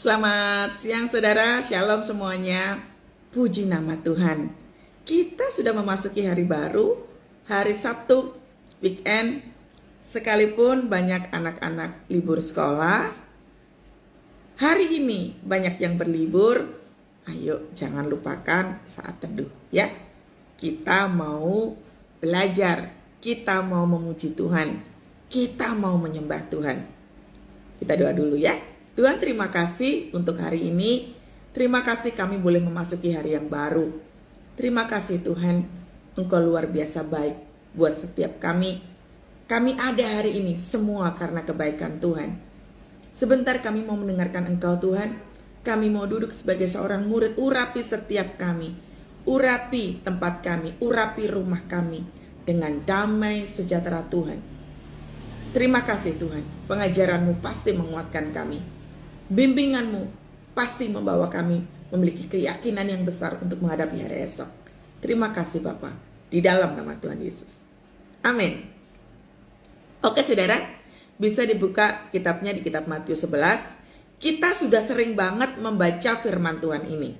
Selamat siang saudara, shalom semuanya. Puji nama Tuhan. Kita sudah memasuki hari baru, hari Sabtu, weekend. Sekalipun banyak anak-anak libur sekolah, hari ini banyak yang berlibur. Ayo jangan lupakan saat teduh ya. Kita mau belajar, kita mau memuji Tuhan, kita mau menyembah Tuhan. Kita doa dulu ya. Tuhan, terima kasih untuk hari ini. Terima kasih kami boleh memasuki hari yang baru. Terima kasih Tuhan, Engkau luar biasa baik buat setiap kami. Kami ada hari ini semua karena kebaikan Tuhan. Sebentar kami mau mendengarkan Engkau Tuhan. Kami mau duduk sebagai seorang murid. Urapi setiap kami. Urapi tempat kami. Urapi rumah kami dengan damai sejahtera Tuhan. Terima kasih Tuhan. Pengajaran-Mu pasti menguatkan kami. Bimbingan-Mu pasti membawa kami memiliki keyakinan yang besar untuk menghadapi hari esok. Terima kasih Bapa, di dalam nama Tuhan Yesus. Amin. Oke saudara, bisa dibuka kitabnya di kitab Matius 11. Kita sudah sering banget membaca firman Tuhan ini.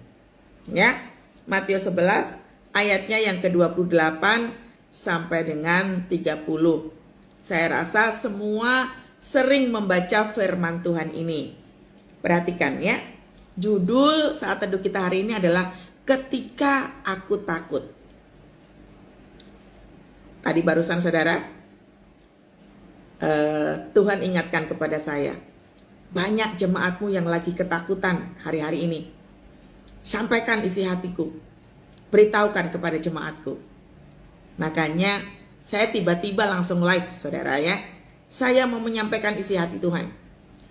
Ya, Matius 11 ayatnya yang ke-28 sampai dengan 30. Saya rasa semua sering membaca firman Tuhan ini. Perhatikan ya, judul saat teduh kita hari ini adalah Ketika Aku Takut. Tadi barusan saudara, Tuhan ingatkan kepada saya, banyak jemaatmu yang lagi ketakutan hari-hari ini. Sampaikan isi hatiku, beritahukan kepada jemaatku. Makanya saya tiba-tiba langsung live saudara ya. Saya mau menyampaikan isi hati Tuhan,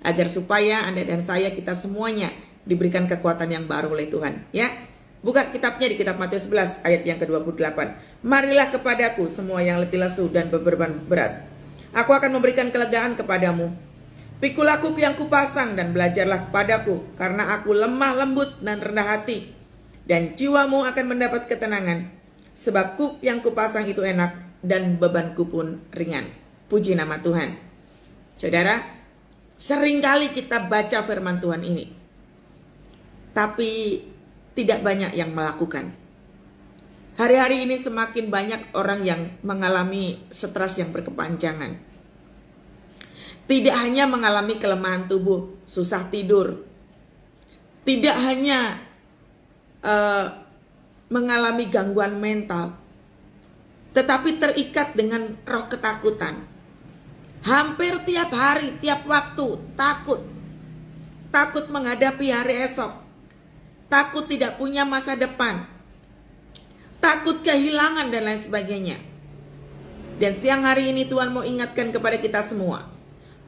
agar supaya Anda dan saya, kita semuanya diberikan kekuatan yang baru oleh Tuhan ya. Buka kitabnya di kitab Matius 11 ayat yang ke-28. Marilah kepadaku semua yang letih lesu dan beban berat, aku akan memberikan kelegaan kepadamu. Pikul aku yang kupasang dan belajarlah kepadaku, karena aku lemah lembut dan rendah hati, dan jiwamu akan mendapat ketenangan. Sebab kup yang kupasang itu enak dan bebanku pun ringan. Puji nama Tuhan. Saudara, seringkali kita baca firman Tuhan ini, tapi tidak banyak yang melakukan. Hari-hari ini semakin banyak orang yang mengalami stres yang berkepanjangan. Tidak hanya mengalami kelemahan tubuh, susah tidur. Tidak hanya mengalami gangguan mental, tetapi terikat dengan roh ketakutan. Hampir tiap hari, tiap waktu takut. Takut menghadapi hari esok. Takut tidak punya masa depan. Takut kehilangan dan lain sebagainya. Dan siang hari ini Tuhan mau ingatkan kepada kita semua.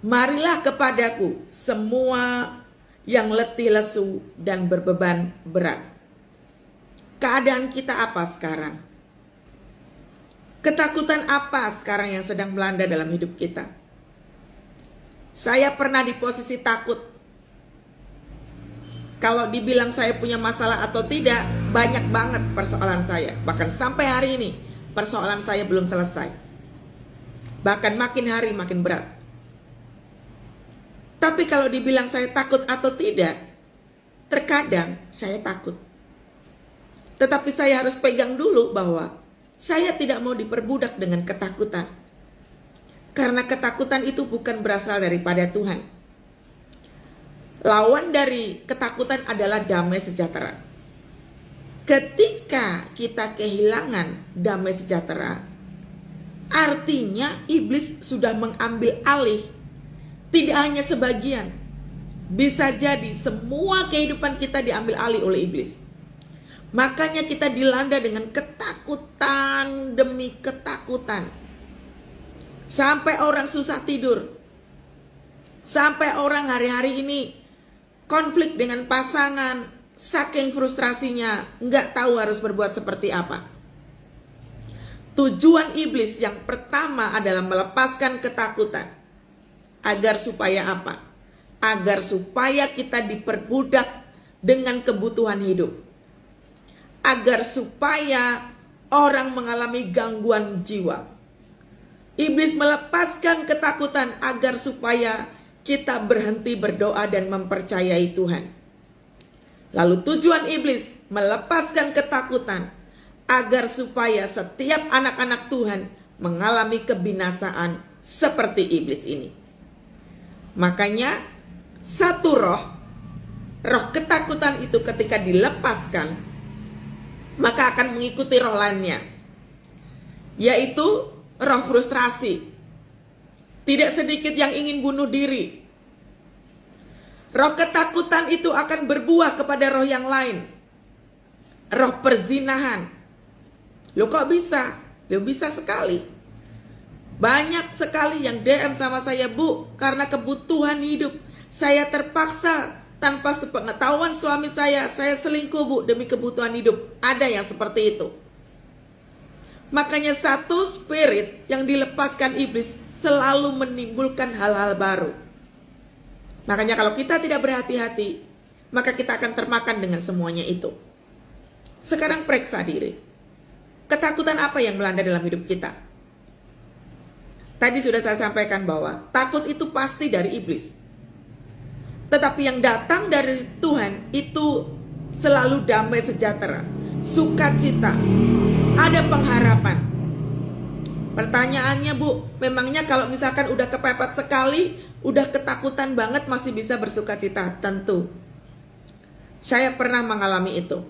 Marilah kepadaku semua yang letih lesu dan berbeban berat. Keadaan kita apa sekarang? Ketakutan apa sekarang yang sedang melanda dalam hidup kita? Saya pernah di posisi takut. Kalau dibilang saya punya masalah atau tidak, banyak banget persoalan saya. Bahkan sampai hari ini, persoalan saya belum selesai. Bahkan makin hari makin berat. Tapi kalau dibilang saya takut atau tidak, terkadang saya takut. Tetapi saya harus pegang dulu bahwa saya tidak mau diperbudak dengan ketakutan. Karena ketakutan itu bukan berasal daripada Tuhan. Lawan dari ketakutan adalah damai sejahtera. Ketika kita kehilangan damai sejahtera, artinya iblis sudah mengambil alih. Tidak hanya sebagian, bisa jadi semua kehidupan kita diambil alih oleh iblis. Makanya kita dilanda dengan ketakutan demi ketakutan. Sampai orang susah tidur. Sampai orang hari-hari ini konflik dengan pasangan, saking frustrasinya, nggak tahu harus berbuat seperti apa. Tujuan iblis yang pertama adalah melepaskan ketakutan. Agar supaya apa? Agar supaya kita diperbudak dengan kebutuhan hidup. Agar supaya orang mengalami gangguan jiwa. Iblis melepaskan ketakutan agar supaya kita berhenti berdoa dan mempercayai Tuhan. Lalu tujuan iblis melepaskan ketakutan agar supaya setiap anak-anak Tuhan mengalami kebinasaan seperti iblis ini. Makanya satu roh ketakutan itu ketika dilepaskan, maka akan mengikuti roh lainnya, yaitu roh frustrasi. Tidak sedikit yang ingin bunuh diri. Roh ketakutan itu akan berbuah kepada roh yang lain. Roh perzinahan. Loh kok bisa? Loh bisa sekali. Banyak sekali yang DM sama saya, Bu, karena kebutuhan hidup saya terpaksa tanpa sepengetahuan suami saya selingkuh, Bu, demi kebutuhan hidup. Ada yang seperti itu. Makanya satu spirit yang dilepaskan iblis selalu menimbulkan hal-hal baru. Makanya kalau kita tidak berhati-hati, maka kita akan termakan dengan semuanya itu. Sekarang periksa diri. Ketakutan apa yang melanda dalam hidup kita? Tadi sudah saya sampaikan bahwa takut itu pasti dari iblis. Tetapi yang datang dari Tuhan itu selalu damai sejahtera, sukacita, ada pengharapan. Pertanyaannya, Bu, memangnya kalau misalkan udah kepepet sekali, udah ketakutan banget masih bisa bersukacita? Tentu. Saya pernah mengalami itu.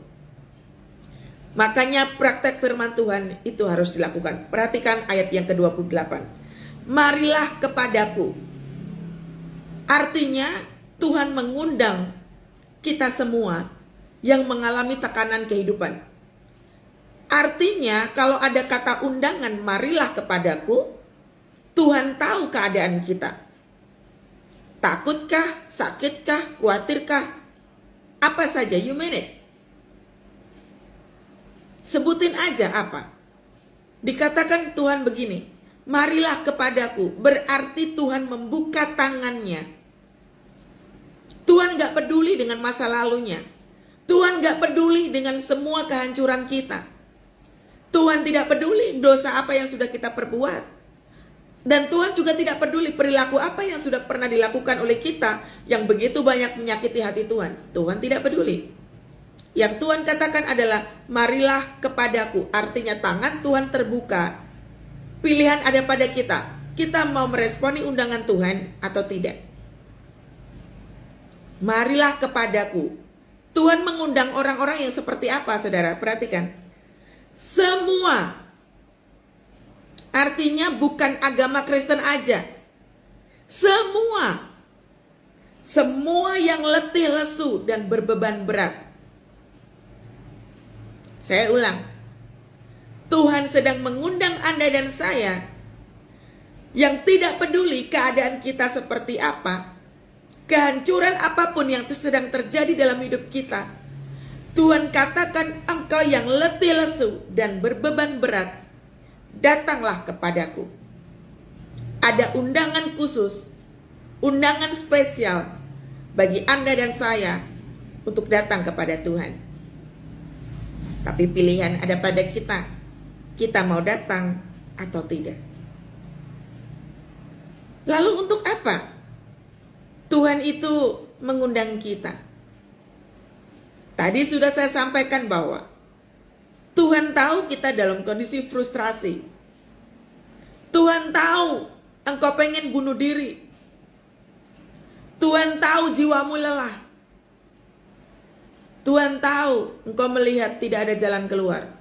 Makanya praktek firman Tuhan itu harus dilakukan. Perhatikan ayat yang ke-28. Marilah kepadaku. Artinya Tuhan mengundang kita semua yang mengalami tekanan kehidupan. Artinya kalau ada kata undangan marilah kepadaku, Tuhan tahu keadaan kita. Takutkah, sakitkah, khawatirkah? Apa saja, you mean it. Sebutin aja apa. Dikatakan Tuhan begini, marilah kepadaku, berarti Tuhan membuka tangannya. Tuhan gak peduli dengan masa lalunya. Tuhan gak peduli dengan semua kehancuran kita. Tuhan tidak peduli dosa apa yang sudah kita perbuat. Dan Tuhan juga tidak peduli perilaku apa yang sudah pernah dilakukan oleh kita yang begitu banyak menyakiti hati Tuhan. Tuhan tidak peduli. Yang Tuhan katakan adalah marilah kepadaku. Artinya tangan Tuhan terbuka. Pilihan ada pada kita. Kita mau meresponi undangan Tuhan atau tidak. Marilah kepadaku. Tuhan mengundang orang-orang yang seperti apa, saudara? Perhatikan. Semua. Artinya bukan agama Kristen aja. Semua. Semua yang letih lesu dan berbeban berat. Saya ulang. Tuhan sedang mengundang Anda dan saya yang tidak peduli keadaan kita seperti apa, kehancuran apapun yang sedang terjadi dalam hidup kita. Tuhan katakan, engkau yang letih lesu dan berbeban berat, datanglah kepadaku. Ada undangan khusus, undangan spesial bagi Anda dan saya untuk datang kepada Tuhan. Tapi pilihan ada pada kita. Kita mau datang atau tidak. Lalu untuk apa Tuhan itu mengundang kita? Tadi sudah saya sampaikan bahwa Tuhan tahu kita dalam kondisi frustrasi. Tuhan tahu engkau pengen bunuh diri. Tuhan tahu jiwamu lelah. Tuhan tahu engkau melihat tidak ada jalan keluar.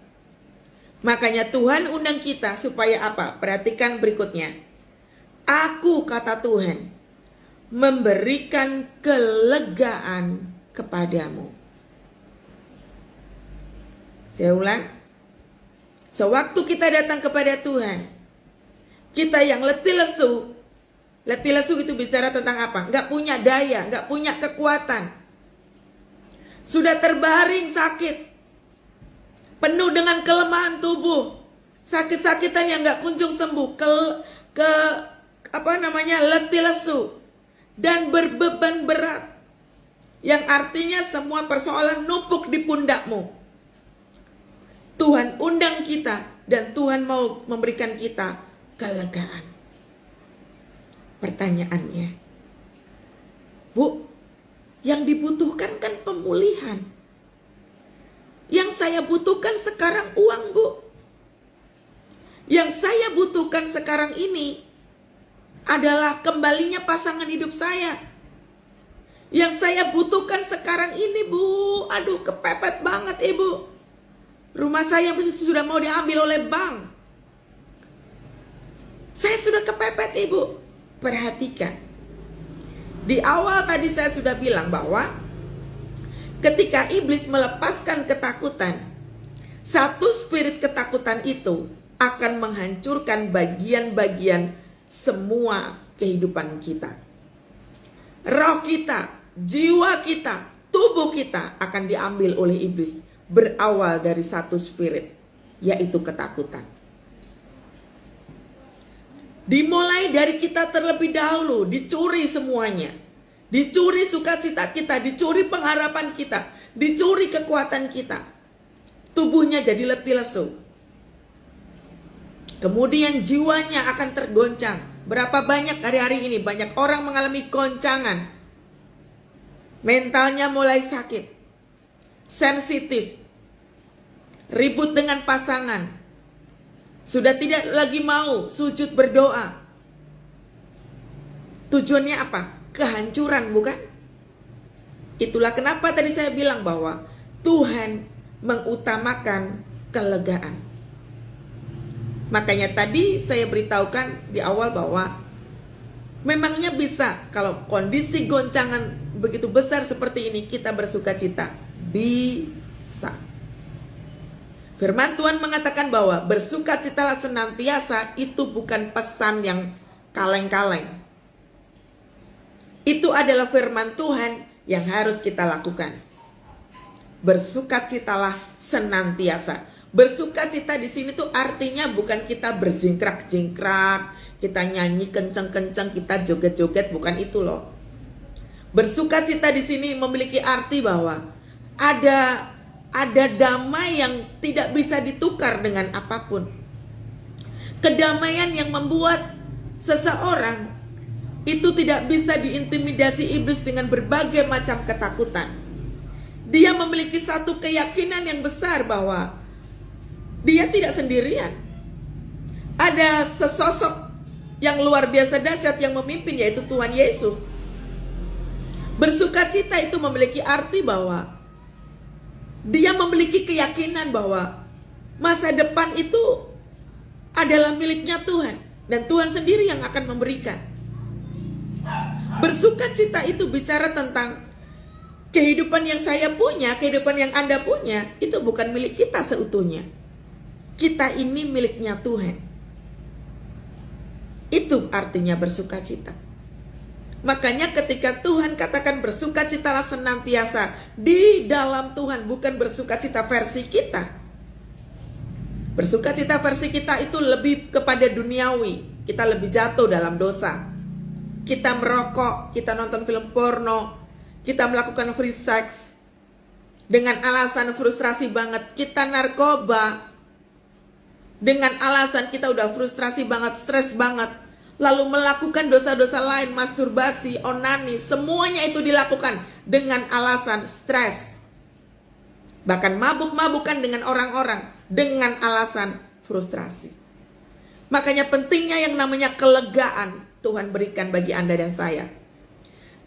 Makanya Tuhan undang kita supaya apa? Perhatikan berikutnya. Aku, kata Tuhan, memberikan kelegaan kepadamu. Saya ulang. Sewaktu kita datang kepada Tuhan, kita yang letih lesu. Letih lesu itu bicara tentang apa? Gak punya daya, gak punya kekuatan. Sudah terbaring sakit, penuh dengan kelemahan tubuh, sakit-sakitan yang gak kunjung sembuh, letih lesu dan berbeban berat, yang artinya semua persoalan numpuk di pundakmu. Tuhan undang kita dan Tuhan mau memberikan kita kelegaan. Pertanyaannya, Bu, yang dibutuhkan kan pemulihan. Yang saya butuhkan sekarang uang, Bu. Yang saya butuhkan sekarang ini adalah kembalinya pasangan hidup saya. Yang saya butuhkan sekarang ini, Bu, aduh kepepet banget Ibu. Rumah saya sudah mau diambil oleh bank. Saya sudah kepepet Ibu. Perhatikan. Di awal tadi saya sudah bilang bahwa ketika iblis melepaskan ketakutan, satu spirit ketakutan itu akan menghancurkan bagian-bagian semua kehidupan kita. Roh kita, jiwa kita, tubuh kita akan diambil oleh iblis. Berawal dari satu spirit, yaitu ketakutan. Dimulai dari kita terlebih dahulu, dicuri semuanya. Dicuri sukacita kita, dicuri pengharapan kita, dicuri kekuatan kita. Tubuhnya jadi letih lesu. Kemudian jiwanya akan tergoncang. Berapa banyak hari-hari ini banyak orang mengalami goncangan. Mentalnya mulai sakit, sensitif, ribut dengan pasangan, sudah tidak lagi mau sujud berdoa. Tujuannya apa? Kehancuran, bukan? Itulah kenapa tadi saya bilang bahwa Tuhan mengutamakan kelegaan. Makanya tadi saya beritahukan di awal bahwa memangnya bisa kalau kondisi goncangan begitu besar seperti ini kita bersuka cita? Bisa. Firman Tuhan mengatakan bahwa bersukacitalah senantiasa itu bukan pesan yang kaleng-kaleng. Itu adalah firman Tuhan yang harus kita lakukan. Bersukacitalah senantiasa. Bersukacita di sini tuh artinya bukan kita berjingkrak-jingkrak, kita nyanyi kenceng-kenceng, kita joget-joget, bukan itu loh. Bersukacita di sini memiliki arti bahwa ada damai yang tidak bisa ditukar dengan apapun. Kedamaian yang membuat seseorang itu tidak bisa diintimidasi iblis dengan berbagai macam ketakutan. Dia memiliki satu keyakinan yang besar bahwa dia tidak sendirian. Ada sesosok yang luar biasa dahsyat yang memimpin, yaitu Tuhan Yesus. Bersukacita itu memiliki arti bahwa dia memiliki keyakinan bahwa masa depan itu adalah miliknya Tuhan, dan Tuhan sendiri yang akan memberikan. Bersukacita itu bicara tentang kehidupan yang saya punya, kehidupan yang Anda punya, itu bukan milik kita seutuhnya. Kita ini miliknya Tuhan. Itu artinya bersukacita. Makanya ketika Tuhan katakan bersukacitalah senantiasa di dalam Tuhan, bukan bersukacita versi kita. Bersukacita versi kita itu lebih kepada duniawi. Kita lebih jatuh dalam dosa. Kita merokok, kita nonton film porno, kita melakukan free sex dengan alasan frustrasi banget. Kita narkoba dengan alasan kita udah frustrasi banget, stres banget, lalu melakukan dosa-dosa lain, masturbasi, onani, semuanya itu dilakukan dengan alasan stres. Bahkan mabuk-mabukan dengan orang-orang dengan alasan frustrasi. Makanya pentingnya yang namanya kelegaan Tuhan berikan bagi Anda dan saya.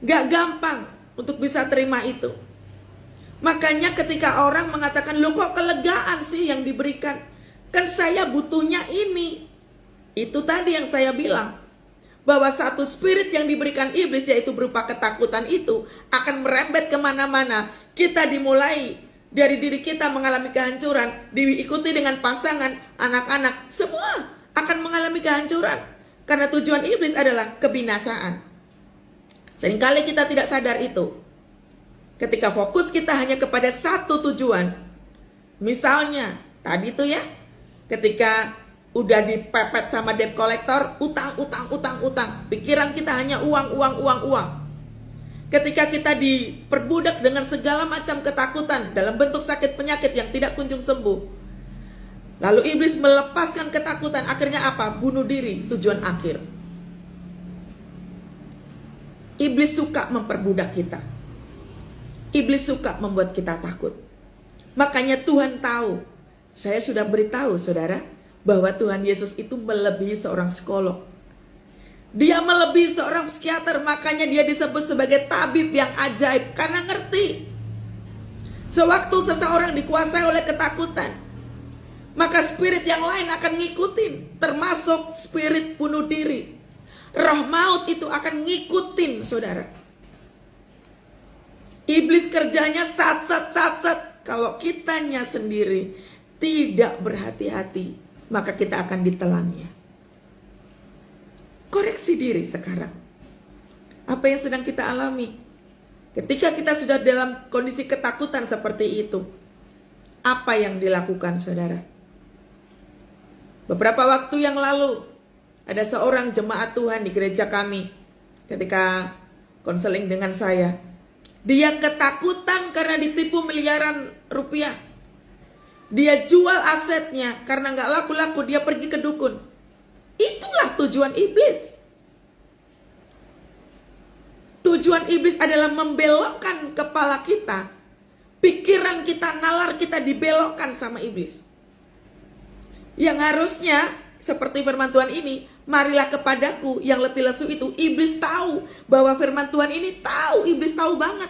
Gak gampang untuk bisa terima itu. Makanya ketika orang mengatakan, "Loh kok kelegaan sih yang diberikan? Kan saya butuhnya ini." Itu tadi yang saya bilang, bahwa satu spirit yang diberikan iblis, yaitu berupa ketakutan itu, akan merembet kemana-mana. Kita dimulai dari diri kita mengalami kehancuran, diikuti dengan pasangan, anak-anak, semua akan mengalami kehancuran. Karena tujuan iblis adalah kebinasaan. Seringkali kita tidak sadar itu. Ketika fokus kita hanya kepada satu tujuan. Misalnya, tadi tuh ya, ketika udah dipepet sama debt collector, utang. Pikiran kita hanya uang. Ketika kita diperbudak dengan segala macam ketakutan dalam bentuk sakit penyakit yang tidak kunjung sembuh. Lalu iblis melepaskan ketakutan, akhirnya apa? Bunuh diri, tujuan akhir. Iblis suka memperbudak kita. Iblis suka membuat kita takut. Makanya Tuhan tahu. Saya sudah beritahu saudara bahwa Tuhan Yesus itu melebihi seorang psikolog. Dia melebihi seorang psikiater. Makanya dia disebut sebagai tabib yang ajaib. Karena ngerti. Sewaktu seseorang dikuasai oleh ketakutan, maka spirit yang lain akan ngikutin. Termasuk spirit bunuh diri. Roh maut itu akan ngikutin saudara. Iblis kerjanya sat. Kalau kitanya sendiri tidak berhati-hati, maka kita akan ditelannya. Koreksi diri sekarang. Apa yang sedang kita alami? Ketika kita sudah dalam kondisi ketakutan seperti itu, apa yang dilakukan saudara? Beberapa waktu yang lalu, ada seorang jemaat Tuhan di gereja kami ketika konseling dengan saya. Dia ketakutan karena ditipu miliaran rupiah. Dia jual asetnya karena gak laku-laku, dia pergi ke dukun. Itulah tujuan iblis. Tujuan iblis adalah membelokkan kepala kita. Pikiran kita, nalar kita dibelokkan sama iblis. Yang harusnya seperti firman Tuhan ini, marilah kepadaku yang letih lesu itu. Iblis tahu bahwa firman Tuhan ini tahu, iblis tahu banget.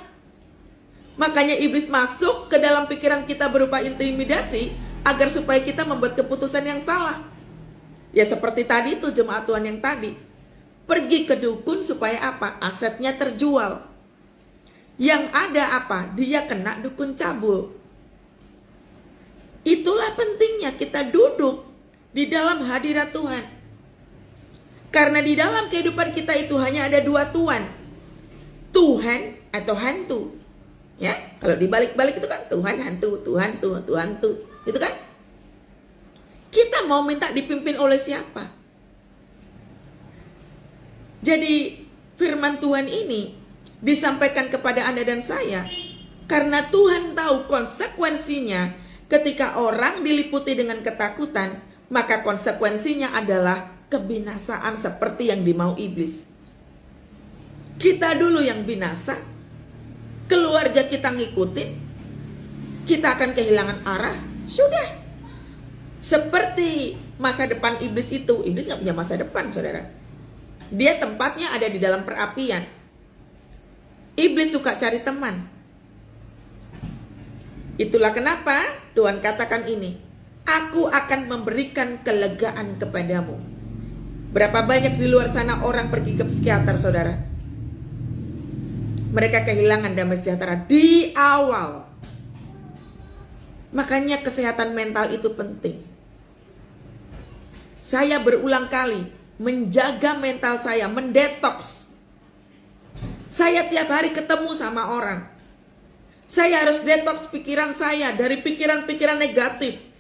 Makanya iblis masuk ke dalam pikiran kita berupa intimidasi agar supaya kita membuat keputusan yang salah. Ya seperti tadi itu jemaat Tuhan yang tadi. Pergi ke dukun supaya apa? Asetnya terjual. Yang ada apa? Dia kena dukun cabul. Itulah pentingnya kita duduk di dalam hadirat Tuhan. Karena di dalam kehidupan kita itu hanya ada dua Tuhan. Tuhan atau hantu. Ya, kalau dibalik-balik itu kan Tuhan hantu, Tuhan tuh, Tuhan tuh. Gitu kan? Kita mau minta dipimpin oleh siapa? Jadi firman Tuhan ini disampaikan kepada Anda dan saya karena Tuhan tahu konsekuensinya ketika orang diliputi dengan ketakutan. Maka konsekuensinya adalah kebinasaan seperti yang dimau iblis. Kita dulu yang binasa, keluarga kita ngikutin, kita akan kehilangan arah. Sudah. Seperti masa depan iblis itu. Iblis gak punya masa depan saudara. Dia tempatnya ada di dalam perapian. Iblis suka cari teman. Itulah kenapa Tuhan katakan ini. Aku akan memberikan kelegaan kepadamu. Berapa banyak di luar sana orang pergi ke psikiater saudara. Mereka kehilangan damai sejahtera di awal. Makanya kesehatan mental itu penting. Saya berulang kali menjaga mental saya, mendetoks. Saya tiap hari ketemu sama orang. Saya harus detoks pikiran saya dari pikiran-pikiran negatif.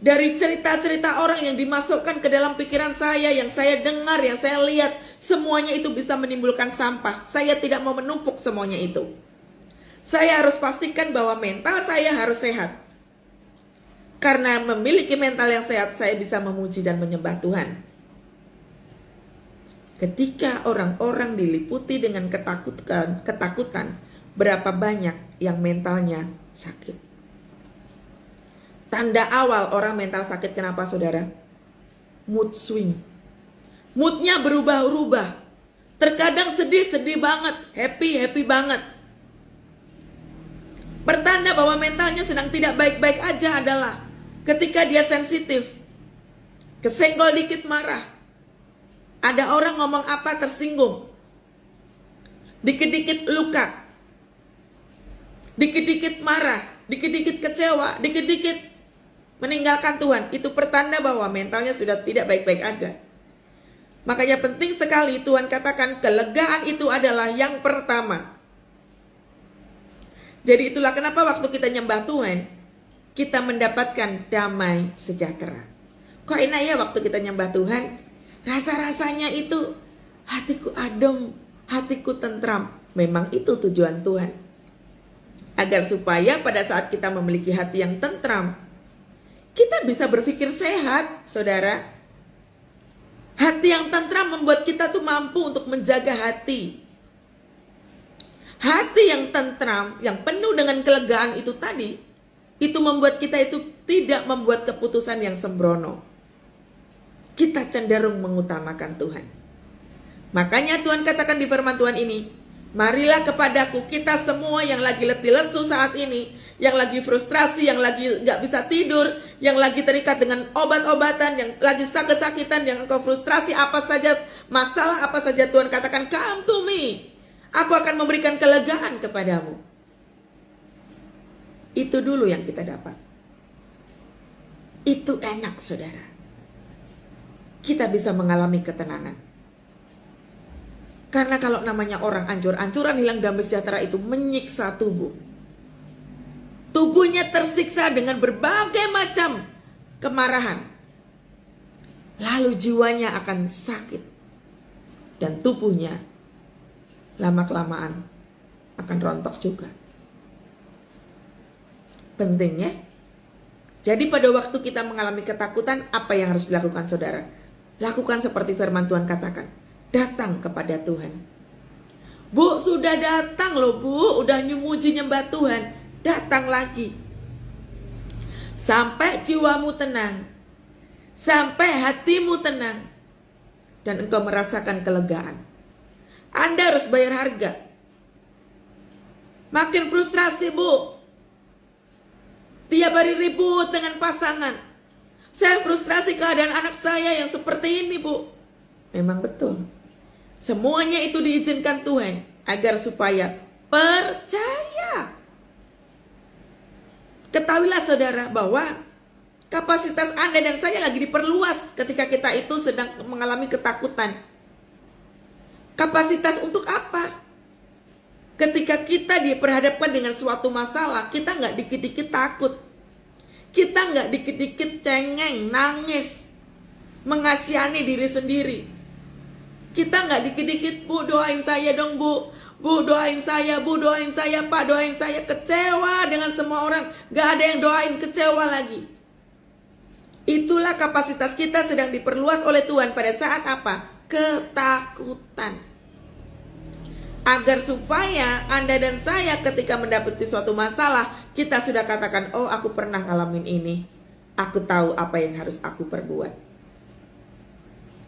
Dari cerita-cerita orang yang dimasukkan ke dalam pikiran saya, yang saya dengar, yang saya lihat, semuanya itu bisa menimbulkan sampah. Saya tidak mau menumpuk semuanya itu. Saya harus pastikan bahwa mental saya harus sehat. Karena memiliki mental yang sehat, saya bisa memuji dan menyembah Tuhan. Ketika orang-orang diliputi dengan ketakutan, berapa banyak yang mentalnya sakit. Tanda awal orang mental sakit kenapa saudara? Mood swing. Moodnya berubah-ubah. Terkadang sedih banget, happy banget. Pertanda bahwa mentalnya sedang tidak baik-baik aja adalah ketika dia sensitif, kesenggol dikit marah. Ada orang ngomong apa tersinggung, dikit-dikit luka, dikit-dikit marah, dikit-dikit kecewa, dikit-dikit meninggalkan Tuhan. Itu pertanda bahwa mentalnya sudah tidak baik-baik aja. Makanya penting sekali Tuhan katakan kelegaan itu adalah yang pertama. Jadi itulah kenapa waktu kita nyembah Tuhan, kita mendapatkan damai sejahtera. Kok enak ya waktu kita nyembah Tuhan? Rasa-rasanya itu hatiku adem, hatiku tentram. Memang itu tujuan Tuhan. Agar supaya pada saat kita memiliki hati yang tentram, kita bisa berpikir sehat, saudara. Hati yang tentram membuat kita tuh mampu untuk menjaga hati. Hati yang tentram, yang penuh dengan kelegaan itu tadi, itu membuat kita itu tidak membuat keputusan yang sembrono. Kita cenderung mengutamakan Tuhan. Makanya Tuhan katakan di firman Tuhan ini, marilah kepadaku, kita semua yang lagi letih lesu saat ini, yang lagi frustrasi, yang lagi gak bisa tidur, yang lagi terikat dengan obat-obatan, yang lagi sakit-sakitan, yang engkau frustrasi apa saja, masalah apa saja, Tuhan katakan, come to me. Aku akan memberikan kelegaan kepadamu. Itu dulu yang kita dapat. Itu enak, saudara. Kita bisa mengalami ketenangan. Karena kalau namanya orang ancur-ancuran hilang damai sejahtera itu menyiksa tubuh. Tubuhnya tersiksa dengan berbagai macam kemarahan. Lalu jiwanya akan sakit. Dan tubuhnya lama-kelamaan akan rontok juga. Pentingnya, jadi pada waktu kita mengalami ketakutan, apa yang harus dilakukan, saudara? Lakukan seperti firman Tuhan katakan, datang kepada Tuhan. Bu, sudah datang loh bu, udah muji nyembah Tuhan, datang lagi. Sampai jiwamu tenang, sampai hatimu tenang, dan engkau merasakan kelegaan. Anda harus bayar harga. Makin frustrasi bu, tiap hari ribut dengan pasangan. Saya frustrasi keadaan anak saya yang seperti ini bu. Memang betul. Semuanya itu diizinkan Tuhan agar supaya percaya. Ketahuilah saudara bahwa kapasitas Anda dan saya lagi diperluas ketika kita itu sedang mengalami ketakutan. Kapasitas untuk apa? Ketika kita diperhadapkan dengan suatu masalah, kita nggak dikit-dikit takut. Kita nggak dikit-dikit cengeng, nangis, mengasihani diri sendiri. Kita nggak dikit-dikit, bu doain saya dong bu. Bu doain saya, bu doain saya, pak doain saya. Kecewa dengan semua orang, nggak ada yang doain, kecewa lagi. Itulah kapasitas kita sedang diperluas oleh Tuhan pada saat apa? Ketakutan. Agar supaya Anda dan saya ketika mendapati suatu masalah, kita sudah katakan, oh aku pernah ngalamin ini, aku tahu apa yang harus aku perbuat.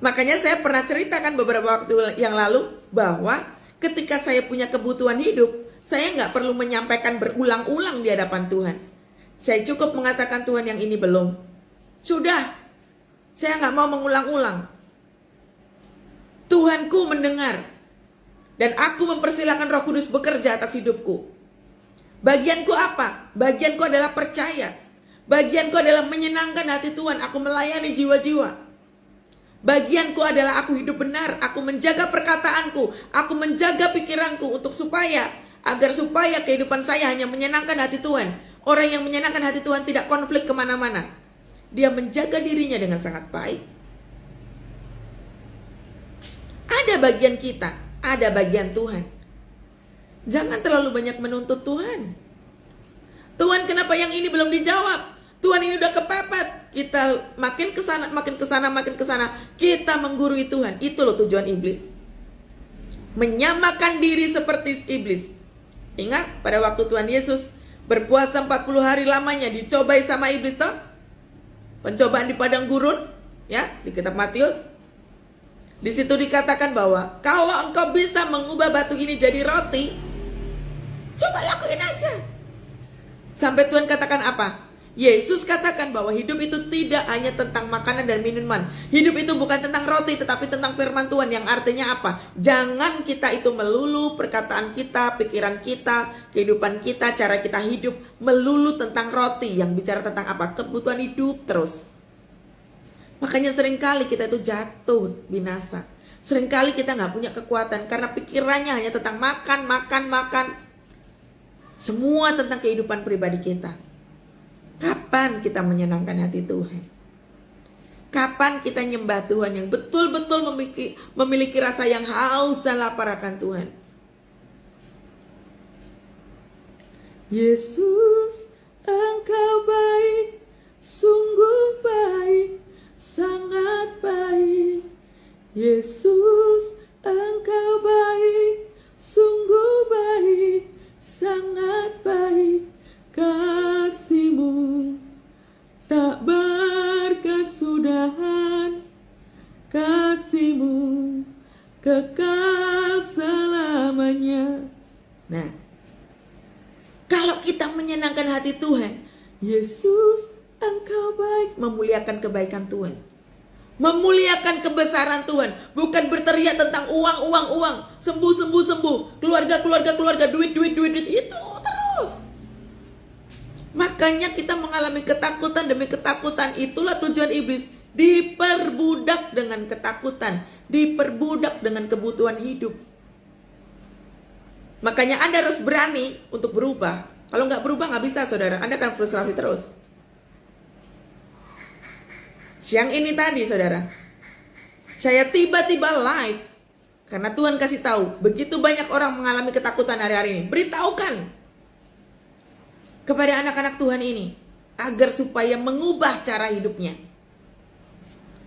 Makanya saya pernah ceritakan beberapa waktu yang lalu bahwa ketika saya punya kebutuhan hidup, saya nggak perlu menyampaikan berulang-ulang di hadapan Tuhan. Saya cukup mengatakan, Tuhan yang ini belum. Sudah, saya nggak mau mengulang-ulang. Tuhanku mendengar, dan aku mempersilahkan Roh Kudus bekerja atas hidupku. Bagianku apa? Bagianku adalah percaya. Bagianku adalah menyenangkan hati Tuhan. Aku melayani jiwa-jiwa. Bagianku adalah aku hidup benar. Aku menjaga perkataanku. Aku menjaga pikiranku untuk agar supaya kehidupan saya hanya menyenangkan hati Tuhan. Orang yang menyenangkan hati Tuhan tidak konflik kemana-mana. Dia menjaga dirinya dengan sangat baik. Ada bagian kita, ada bagian Tuhan. Jangan terlalu banyak menuntut Tuhan. Tuhan, kenapa yang ini belum dijawab? Tuhan, ini udah kepepet. Kita makin ke sana, makin ke sana, makin ke sana. Kita menggurui Tuhan. Itu loh tujuan iblis. Menyamakan diri seperti iblis. Ingat pada waktu Tuhan Yesus berpuasa 40 hari lamanya dicobai sama iblis toh? Pencobaan di padang gurun, ya, di kitab Matius. Di situ dikatakan bahwa kalau engkau bisa mengubah batu ini jadi roti, coba lakuin aja. Sampai Tuhan katakan apa? Yesus katakan bahwa hidup itu tidak hanya tentang makanan dan minuman. Hidup itu bukan tentang roti, tetapi tentang firman Tuhan. Yang artinya apa? Jangan kita itu melulu perkataan kita, pikiran kita, kehidupan kita, cara kita hidup melulu tentang roti. Yang bicara tentang apa? Kebutuhan hidup terus. Makanya seringkali kita itu jatuh binasa. Seringkali kita gak punya kekuatan karena pikirannya hanya tentang makan. Semua tentang kehidupan pribadi kita. Kapan kita menyenangkan hati Tuhan? Kapan kita nyembah Tuhan yang betul-betul memiliki rasa yang haus dan lapar akan Tuhan? Yesus, Engkau baik, sungguh baik, sangat baik. Yesus, Engkau baik, sungguh baik. kita menyenangkan hati Tuhan, Yesus, Engkau baik, memuliakan kebaikan Tuhan, memuliakan kebesaran Tuhan, bukan berteriak tentang uang, sembuh, keluarga, duit, itu terus. Makanya kita mengalami ketakutan demi ketakutan. Itulah tujuan iblis, diperbudak dengan ketakutan, diperbudak dengan kebutuhan hidup. Makanya Anda harus berani untuk berubah. Kalau nggak berubah nggak bisa, saudara. Anda akan frustrasi terus. Siang ini tadi, saudara, saya tiba-tiba live karena Tuhan kasih tahu begitu banyak orang mengalami ketakutan hari-hari ini. Beritahukan kepada anak-anak Tuhan ini agar supaya mengubah cara hidupnya.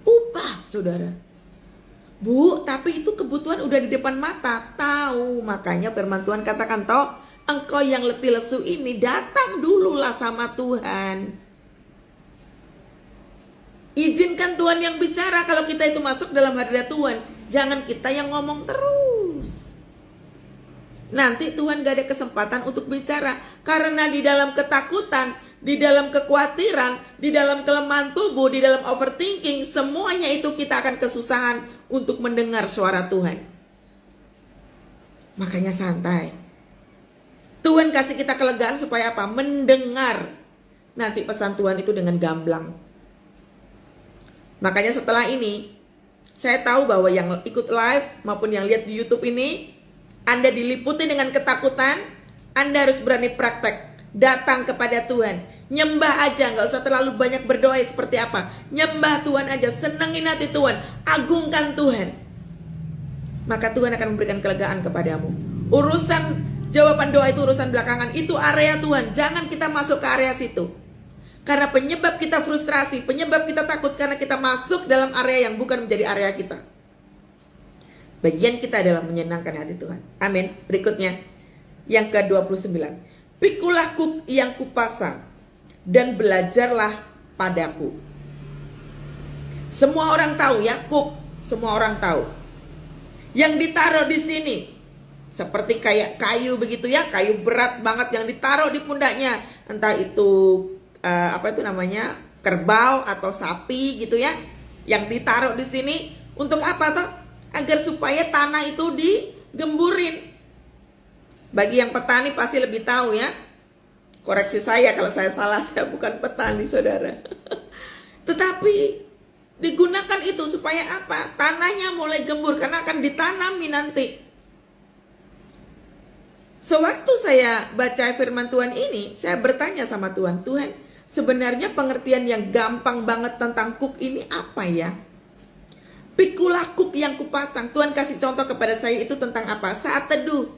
Ubah, saudara. Bu, tapi itu kebutuhan udah di depan mata. Tahu, makanya firman Tuhan katakan, toh, engkau yang letih lesu ini datang dululah sama Tuhan. Izinkan Tuhan yang bicara. Kalau kita itu masuk dalam hadirat Tuhan, jangan kita yang ngomong terus. Nanti Tuhan gak ada kesempatan untuk bicara. Karena di dalam ketakutan, di dalam kekhawatiran, di dalam kelemahan tubuh, di dalam overthinking, semuanya itu kita akan kesusahan untuk mendengar suara Tuhan. Makanya santai. Tuhan kasih kita kelegaan supaya apa? Mendengar nanti pesan Tuhan itu dengan gamblang. Makanya setelah ini, saya tahu bahwa yang ikut live maupun yang lihat di YouTube ini, Anda diliputi dengan ketakutan. Anda harus berani praktek, datang kepada Tuhan, nyembah aja, nggak usah terlalu banyak berdoa seperti apa. Nyembah Tuhan aja, senengin hati Tuhan, agungkan Tuhan. Maka Tuhan akan memberikan kelegaan kepadamu. Urusan jawaban doa itu urusan belakangan, itu area Tuhan. Jangan kita masuk ke area situ. Karena penyebab kita frustrasi, penyebab kita takut karena kita masuk dalam area yang bukan menjadi area kita. Bagian kita adalah menyenangkan hati Tuhan. Amin. Berikutnya, yang ke-29. Pikulah kuk yang kupasang dan belajarlah padaku. Semua orang tahu ya, kuk. Semua orang tahu. Yang ditaruh di sini seperti kayak kayu begitu ya, kayu berat banget yang ditaruh di pundaknya. Entah itu kerbau atau sapi gitu ya, yang ditaruh di sini untuk apa toh? Agar supaya tanah itu digemburin. Bagi yang petani pasti lebih tahu ya. Koreksi saya kalau saya salah, saya bukan petani, saudara. Tetapi digunakan itu supaya apa? Tanahnya mulai gembur karena akan ditanami nanti. Sewaktu saya baca firman Tuhan ini, saya bertanya sama Tuhan, Tuhan, sebenarnya pengertian yang gampang banget tentang kuk ini apa ya? Pikulah kuk yang kupasang. Tuhan kasih contoh kepada saya itu tentang apa? Saat teduh.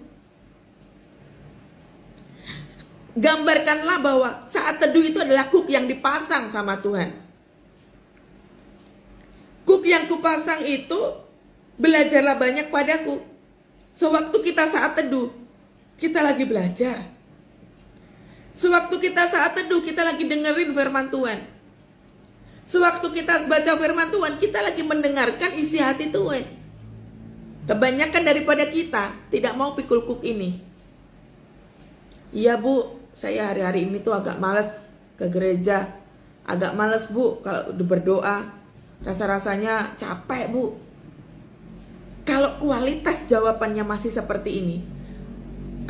Gambarkanlah bahwa saat teduh itu adalah kuk yang dipasang sama Tuhan. Kuk yang kupasang itu, belajarlah banyak padaku. Sewaktu kita saat teduh, kita lagi belajar. Sewaktu kita saat teduh, kita lagi dengerin firman Tuhan. Sewaktu kita baca firman Tuhan, kita lagi mendengarkan isi hati Tuhan. Kebanyakan daripada kita tidak mau pikul kuk ini. Iya bu, saya hari-hari ini tuh agak malas ke gereja. Agak malas bu kalau berdoa. Rasa-rasanya capek bu. Kalau kualitas jawabannya masih seperti ini,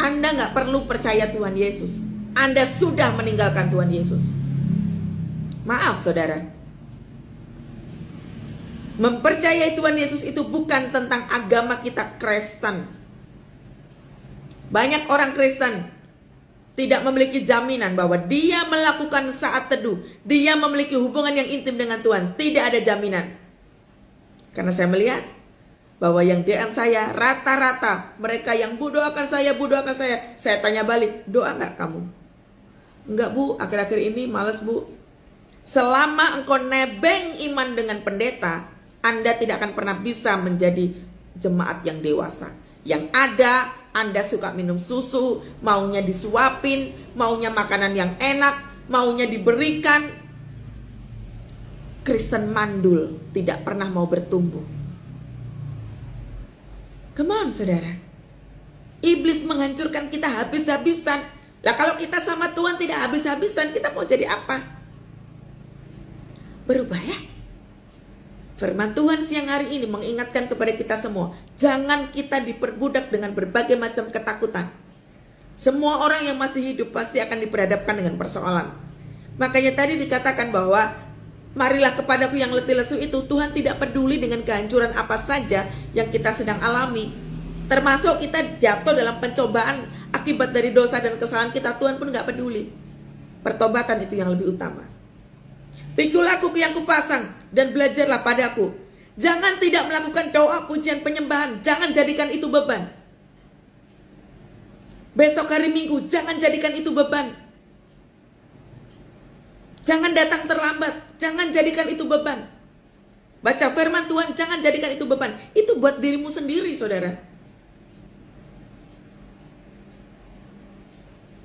Anda gak perlu percaya Tuhan Yesus. Anda sudah meninggalkan Tuhan Yesus. Maaf saudara. Mempercayai Tuhan Yesus itu bukan tentang agama kita Kristen. Banyak orang Kristen tidak memiliki jaminan bahwa dia melakukan saat teduh, dia memiliki hubungan yang intim dengan Tuhan. Tidak ada jaminan. Karena saya melihat bahwa yang DM saya rata-rata mereka yang bu doakan saya. Saya tanya balik, doa gak kamu? Enggak bu, akhir-akhir ini malas bu. Selama engkau nebeng iman dengan pendeta, Anda tidak akan pernah bisa menjadi jemaat yang dewasa. Yang ada, Anda suka minum susu, maunya disuapin, maunya makanan yang enak, maunya diberikan. Kristen mandul, tidak pernah mau bertumbuh. Come on saudara. Iblis menghancurkan kita habis-habisan. Lah kalau kita sama Tuhan tidak habis-habisan, kita mau jadi apa? Berubah ya. Firman Tuhan siang hari ini mengingatkan kepada kita semua, jangan kita diperbudak dengan berbagai macam ketakutan. Semua orang yang masih hidup pasti akan diperhadapkan dengan persoalan. Makanya tadi dikatakan bahwa marilah kepadaku yang letih lesu itu. Tuhan tidak peduli dengan kehancuran apa saja yang kita sedang alami. Termasuk kita jatuh dalam pencobaan akibat dari dosa dan kesalahan kita, Tuhan pun gak peduli. Pertobatan itu yang lebih utama. Pikulah aku yang kupasang dan belajarlah padaku. Jangan tidak melakukan doa, pujian, penyembahan. Jangan jadikan itu beban. Besok hari Minggu, jangan jadikan itu beban. Jangan datang terlambat. Jangan jadikan itu beban. Baca firman Tuhan, jangan jadikan itu beban. Itu buat dirimu sendiri, saudara.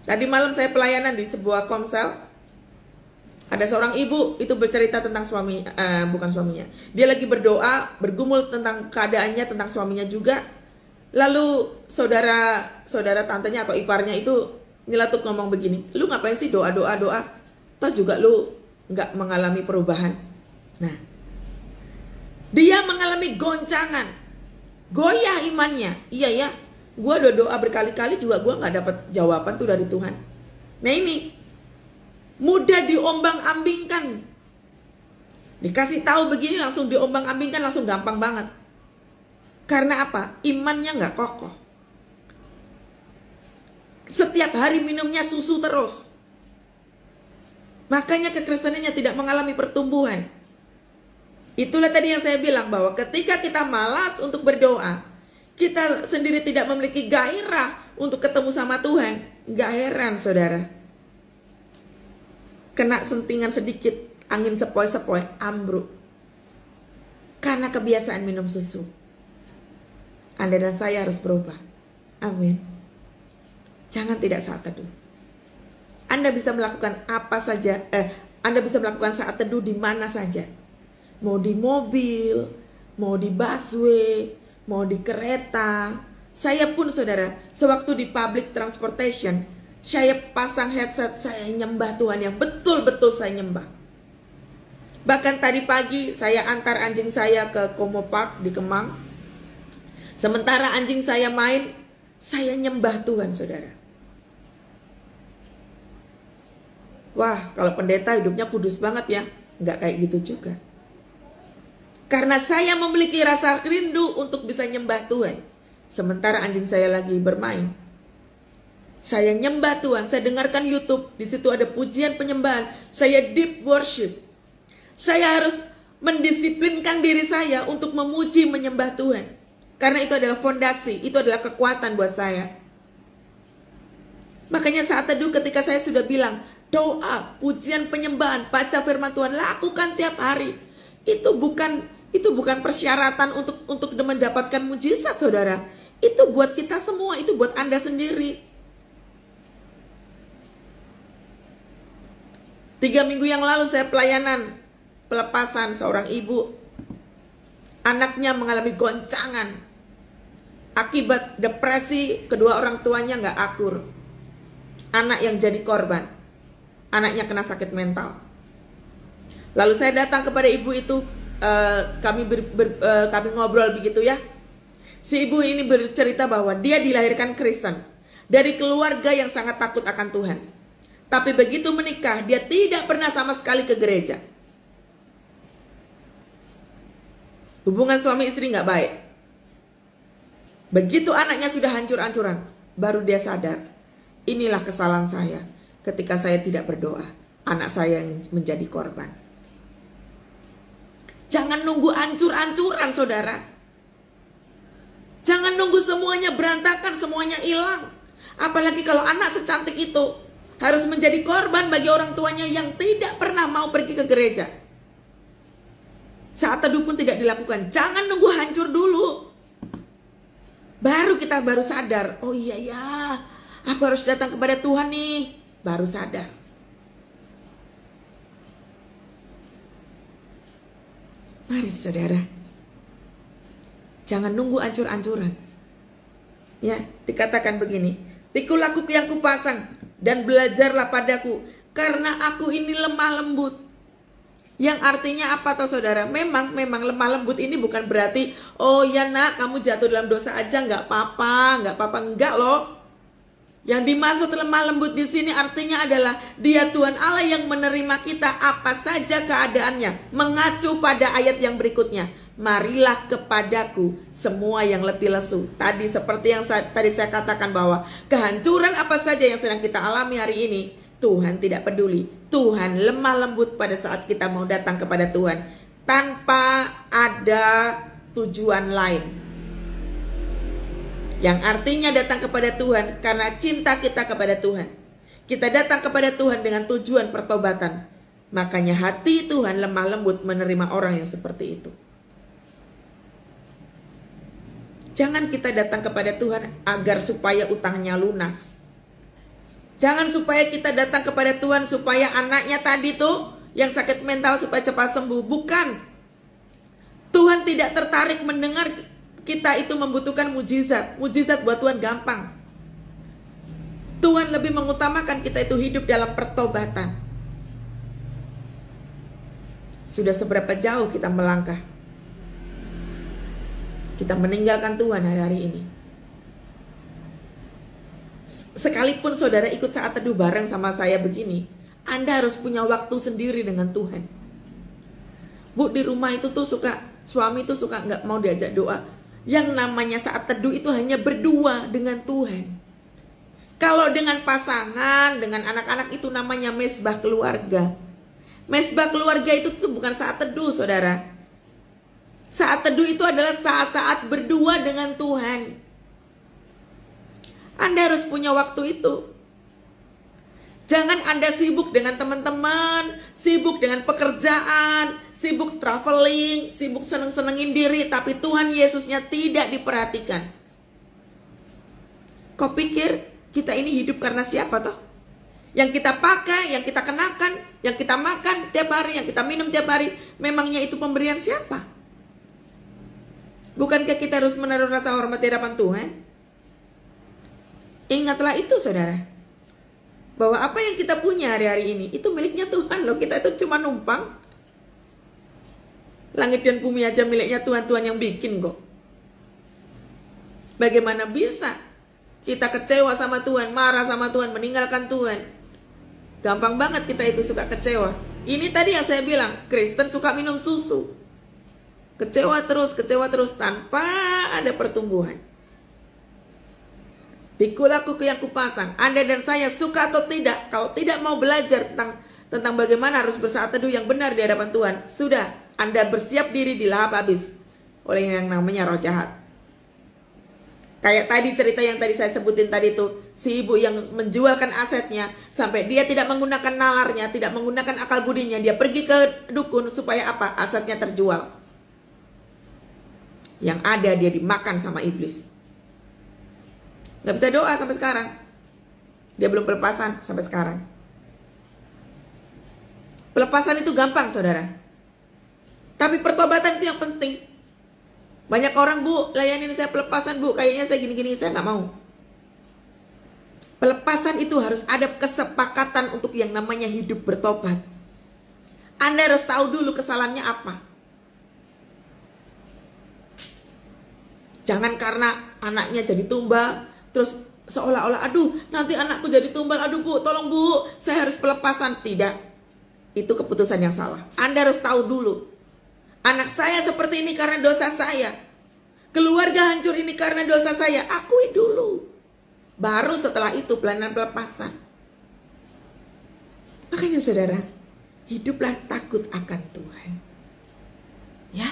Tadi malam saya pelayanan di sebuah komsel. Ada seorang ibu itu bercerita tentang bukan suaminya. Dia lagi berdoa, bergumul tentang keadaannya, tentang suaminya juga. Lalu saudara tantenya atau iparnya itu nyeletuk ngomong begini, lu ngapain sih doa? Toh juga lu nggak mengalami perubahan. Nah, dia mengalami goncangan, goyah imannya. Iya ya, gue udah doa berkali-kali juga gue nggak dapat jawaban tuh dari Tuhan. Nah ini mudah diombang-ambingkan. Dikasih tahu begini langsung diombang-ambingkan, langsung gampang banget. Karena apa? Imannya nggak kokoh. Setiap hari minumnya susu terus. Makanya kekristenannya tidak mengalami pertumbuhan. Itulah tadi yang saya bilang bahwa ketika kita malas untuk berdoa, kita sendiri tidak memiliki gairah untuk ketemu sama Tuhan. Nggak heran saudara, kena sentingan sedikit, angin sepoi-sepoi, ambruk. Karena kebiasaan minum susu. Anda dan saya harus berubah. Amin. Jangan tidak saat teduh. Anda bisa melakukan apa saja. Anda bisa melakukan saat teduh di mana saja. Mau di mobil, mau di busway, mau di kereta. Saya pun saudara, sewaktu di public transportation, saya pasang headset, saya nyembah Tuhan yang betul-betul saya nyembah. Bahkan tadi pagi saya antar anjing saya ke Komo Park di Kemang. Sementara anjing saya main, saya nyembah Tuhan saudara. Wah, kalau pendeta hidupnya kudus banget ya. Nggak kayak gitu juga. Karena saya memiliki rasa rindu untuk bisa nyembah Tuhan. Sementara anjing saya lagi bermain. Saya nyembah Tuhan, saya dengarkan YouTube, di situ ada pujian penyembahan, saya deep worship. Saya harus mendisiplinkan diri saya untuk memuji menyembah Tuhan. Karena itu adalah fondasi, itu adalah kekuatan buat saya. Makanya saat teduh ketika saya sudah bilang, doa, pujian penyembahan, baca firman Tuhan, lakukan tiap hari. Itu bukan persyaratan untuk mendapatkan mujizat saudara. Itu buat kita semua, itu buat Anda sendiri. 3 minggu yang lalu saya pelayanan pelepasan seorang ibu. Anaknya mengalami goncangan akibat depresi, kedua orang tuanya gak akur. Anak yang jadi korban, anaknya kena sakit mental. Lalu saya datang kepada ibu itu, kami ngobrol begitu ya. Si ibu ini bercerita bahwa dia dilahirkan Kristen, dari keluarga yang sangat takut akan Tuhan. Tapi begitu menikah, dia tidak pernah sama sekali ke gereja. Hubungan suami istri gak baik. Begitu anaknya sudah hancur-hancuran, baru dia sadar, inilah kesalahan saya ketika saya tidak berdoa. Anak saya yang menjadi korban. Jangan nunggu hancur-hancuran saudara. Jangan nunggu semuanya berantakan, semuanya hilang. Apalagi kalau anak secantik itu harus menjadi korban bagi orang tuanya yang tidak pernah mau pergi ke gereja. Saat teduh pun tidak dilakukan. Jangan nunggu hancur dulu. Baru kita sadar. Oh iya ya, aku harus datang kepada Tuhan nih. Baru sadar. Mari saudara. Jangan nunggu hancur-hancuran. Ya, dikatakan begini. Pikul aku yang kupasang dan belajarlah padaku, karena aku ini lemah lembut. Yang artinya apa toh saudara? Memang lemah lembut ini bukan berarti, oh ya nak, kamu jatuh dalam dosa aja nggak apa-apa, enggak loh. Yang dimaksud lemah lembut di sini artinya adalah Dia Tuhan Allah yang menerima kita apa saja keadaannya, mengacu pada ayat yang berikutnya. Marilah kepadaku semua yang letih lesu. Tadi seperti yang tadi saya katakan bahwa kehancuran apa saja yang sedang kita alami hari ini, Tuhan tidak peduli. Tuhan lemah lembut pada saat kita mau datang kepada Tuhan tanpa ada tujuan lain. Yang artinya datang kepada Tuhan karena cinta kita kepada Tuhan. Kita datang kepada Tuhan dengan tujuan pertobatan. Makanya hati Tuhan lemah lembut menerima orang yang seperti itu. Jangan kita datang kepada Tuhan agar supaya utangnya lunas. Jangan supaya kita datang kepada Tuhan supaya anaknya tadi tuh yang sakit mental supaya cepat sembuh. Bukan. Tuhan tidak tertarik mendengar kita itu membutuhkan mujizat. Mujizat buat Tuhan gampang. Tuhan lebih mengutamakan kita itu hidup dalam pertobatan. Sudah seberapa jauh kita melangkah? Kita meninggalkan Tuhan hari-hari ini. Sekalipun saudara ikut saat teduh bareng sama saya begini, Anda harus punya waktu sendiri dengan Tuhan. Bu, di rumah itu tuh suami tuh suka nggak mau diajak doa. Yang namanya saat teduh itu hanya berdua dengan Tuhan. Kalau dengan pasangan, dengan anak-anak itu namanya mesbah keluarga. Mesbah keluarga itu tuh bukan saat teduh saudara. Saat teduh itu adalah saat-saat berdua dengan Tuhan. Anda harus punya waktu itu. Jangan Anda sibuk dengan teman-teman, sibuk dengan pekerjaan, sibuk traveling, sibuk seneng-senengin diri, tapi Tuhan Yesusnya tidak diperhatikan. Kau pikir kita ini hidup karena siapa toh? Yang kita pakai, yang kita kenakan, yang kita makan tiap hari, yang kita minum tiap hari, memangnya itu pemberian siapa? Bukankah kita harus menaruh rasa hormat di hadapan Tuhan? Ingatlah itu saudara, bahwa apa yang kita punya hari-hari ini itu miliknya Tuhan loh. Kita itu cuma numpang. Langit dan bumi aja miliknya Tuhan, Tuhan yang bikin kok. Bagaimana bisa kita kecewa sama Tuhan, marah sama Tuhan, meninggalkan Tuhan? Gampang banget kita itu suka kecewa. Ini tadi yang saya bilang, Kristen suka minum susu. Kecewa terus tanpa ada pertumbuhan. Pikul aku yang kupasang. Anda dan saya suka atau tidak, kalau tidak mau belajar tentang bagaimana harus bersaat teduh yang benar di hadapan Tuhan, sudah, Anda bersiap diri dilahap habis oleh yang namanya roh jahat. Kayak tadi cerita yang tadi saya sebutin tadi tuh, si ibu yang menjualkan asetnya sampai dia tidak menggunakan nalarnya, tidak menggunakan akal budinya, dia pergi ke dukun supaya apa? Asetnya terjual. Yang ada dia dimakan sama iblis. Gak bisa doa sampai sekarang. Dia belum pelepasan sampai sekarang. Pelepasan itu gampang saudara, tapi pertobatan itu yang penting. Banyak orang, Bu, layanin saya pelepasan, Bu, kayaknya saya gini-gini, saya gak mau. Pelepasan itu harus ada kesepakatan untuk yang namanya hidup bertobat. Anda harus tahu dulu kesalahannya apa. Jangan karena anaknya jadi tumbal terus seolah-olah, aduh nanti anakku jadi tumbal, aduh Bu, tolong Bu, saya harus pelepasan. Tidak, itu keputusan yang salah. Anda harus tahu dulu, anak saya seperti ini karena dosa saya, keluarga hancur ini karena dosa saya. Akui dulu, baru setelah itu pelayanan pelepasan. Makanya saudara, hiduplah takut akan Tuhan. Ya,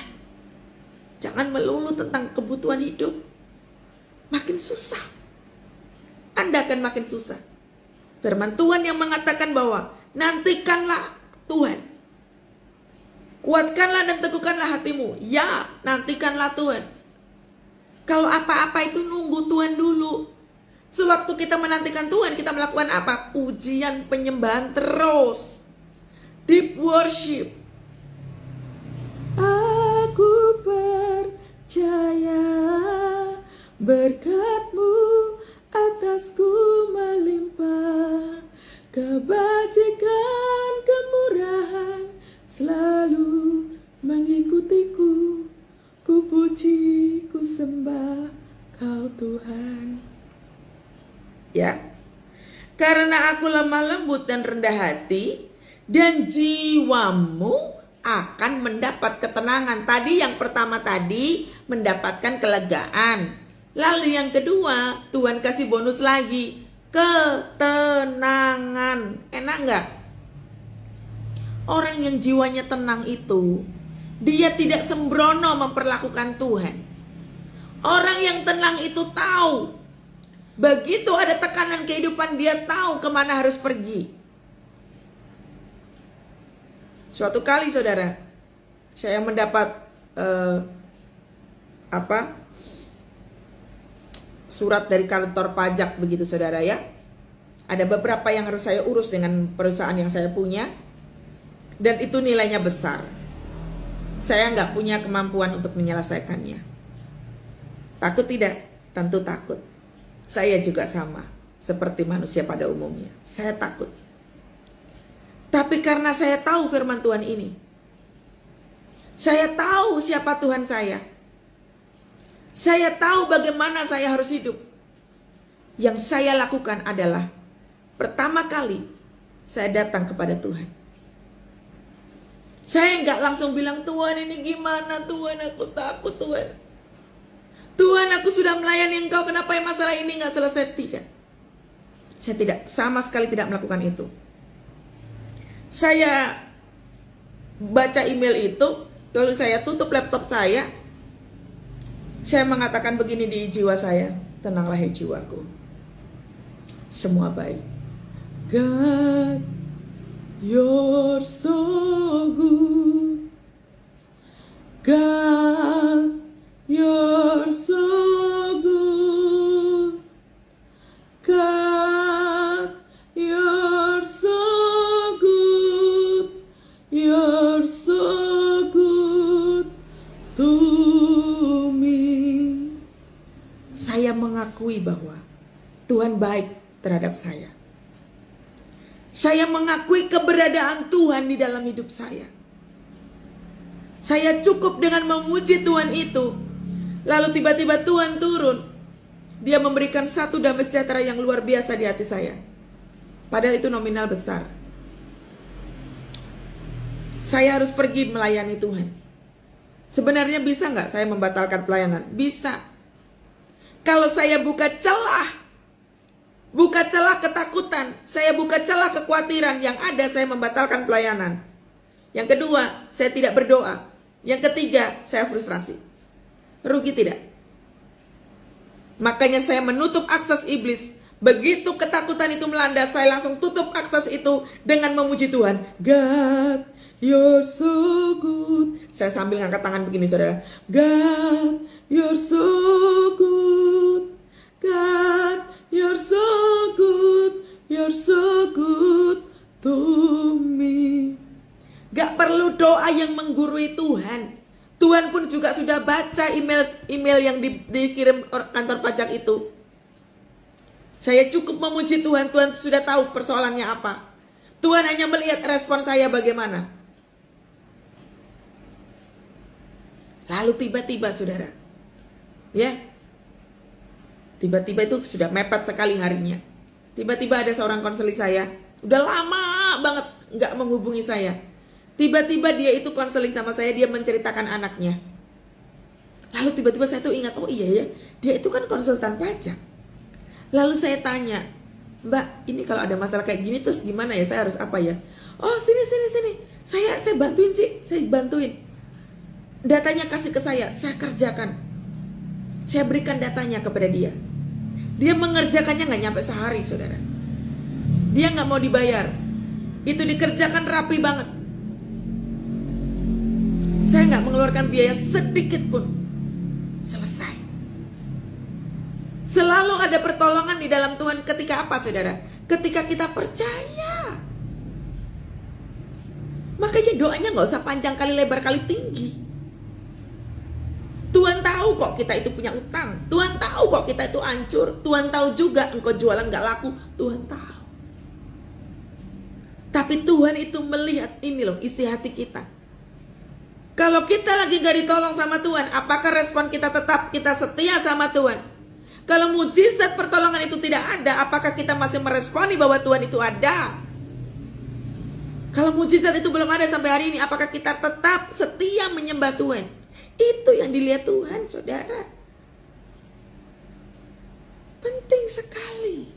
jangan melulu tentang kebutuhan hidup. Makin susah, Anda akan makin susah. Firman Tuhan yang mengatakan bahwa nantikanlah Tuhan, kuatkanlah dan teguhkanlah hatimu. Ya, nantikanlah Tuhan. Kalau apa-apa itu nunggu Tuhan dulu. Sewaktu kita menantikan Tuhan, kita melakukan apa? Pujian, penyembahan terus, deep worship. Aku percaya berkat-Mu atasku melimpah. lupa kebajikan, kemurahan selalu mengikutiku. Ku puji, ku sembah Kau Tuhan. Ya, karena aku lemah lembut dan rendah hati, dan jiwamu akan mendapat ketenangan. Tadi yang pertama tadi mendapatkan kelegaan. Lalu yang kedua, Tuhan kasih bonus lagi, ketenangan. Enak nggak? Orang yang jiwanya tenang itu, dia tidak sembrono memperlakukan Tuhan. Orang yang tenang itu tahu, begitu ada tekanan kehidupan, dia tahu kemana harus pergi. Suatu kali saudara, saya mendapat surat dari kantor pajak begitu saudara ya. Ada beberapa yang harus saya urus dengan perusahaan yang saya punya, dan itu nilainya besar. Saya nggak punya kemampuan untuk menyelesaikannya. Takut tidak? Tentu takut. Saya juga sama, seperti manusia pada umumnya. Saya takut. Tapi karena saya tahu firman Tuhan ini, saya tahu siapa Tuhan saya tahu bagaimana saya harus hidup. Yang saya lakukan adalah, pertama kali saya datang kepada Tuhan. Saya nggak langsung bilang, Tuhan ini gimana, Tuhan aku takut Tuhan. Tuhan aku sudah melayani Engkau, kenapa masalah ini nggak selesai? Tidak. Saya tidak, sama sekali tidak melakukan itu. Saya baca email itu, lalu saya tutup laptop saya. Saya mengatakan begini di jiwa saya, tenanglah hai jiwaku, semua baik. God, you're so good. God, you're so good. God, you're so good. You're so good to me. Saya mengakui bahwa Tuhan baik terhadap saya. Saya mengakui keberadaan Tuhan di dalam hidup saya. Saya cukup dengan memuji Tuhan itu. Lalu tiba-tiba Tuhan turun. Dia memberikan satu damai sejahtera yang luar biasa di hati saya. Padahal itu nominal besar. Saya harus pergi melayani Tuhan. Sebenarnya bisa nggak saya membatalkan pelayanan? Bisa. Kalau saya buka celah ketakutan, saya buka celah kekhawatiran, yang ada saya membatalkan pelayanan. Yang kedua, saya tidak berdoa. Yang ketiga, saya frustrasi. Rugi tidak? Makanya saya menutup akses iblis. Begitu ketakutan itu melanda, saya langsung tutup akses itu dengan memuji Tuhan. God, you're so good. Saya sambil ngangkat tangan begini saudara. God, you're so good. God, you're so good. You're so good to me. Gak perlu doa yang menggurui Tuhan. Tuhan pun juga sudah baca email yang dikirim kantor pajak itu. Saya cukup memuji Tuhan. Tuhan sudah tahu persoalannya apa. Tuhan hanya melihat respon saya bagaimana. Lalu tiba-tiba saudara, ya, tiba-tiba itu sudah mepet sekali harinya. Tiba-tiba ada seorang konseling saya, udah lama banget nggak menghubungi saya. Tiba-tiba dia itu konseling sama saya, dia menceritakan anaknya. Lalu tiba-tiba saya tuh ingat, oh iya ya, dia itu kan konsultan pajak. Lalu saya tanya, Mbak, ini kalau ada masalah kayak gini terus gimana ya, saya harus apa ya? Oh sini, saya bantuin sih, saya bantuin. Datanya kasih ke saya kerjakan. Saya berikan datanya kepada dia. Dia mengerjakannya gak nyampe sehari saudara. Dia gak mau dibayar. Itu dikerjakan rapi banget. Saya gak mengeluarkan biaya sedikit pun. Selesai. Selalu ada pertolongan di dalam Tuhan ketika apa saudara? Ketika kita percaya. Makanya doanya gak usah panjang kali lebar kali tinggi. Tuhan tahu tahu kok kita itu punya utang. Tuhan tahu kok kita itu hancur. Tuhan tahu juga engkau jualan gak laku. Tuhan tahu. Tapi Tuhan itu melihat ini loh, isi hati kita. Kalau kita lagi gak ditolong sama Tuhan, apakah respon kita tetap kita setia sama Tuhan? Kalau mujizat pertolongan itu tidak ada, apakah kita masih meresponi bahwa Tuhan itu ada? Kalau mujizat itu belum ada sampai hari ini, apakah kita tetap setia menyembah Tuhan? Itu yang dilihat Tuhan, saudara. Penting sekali.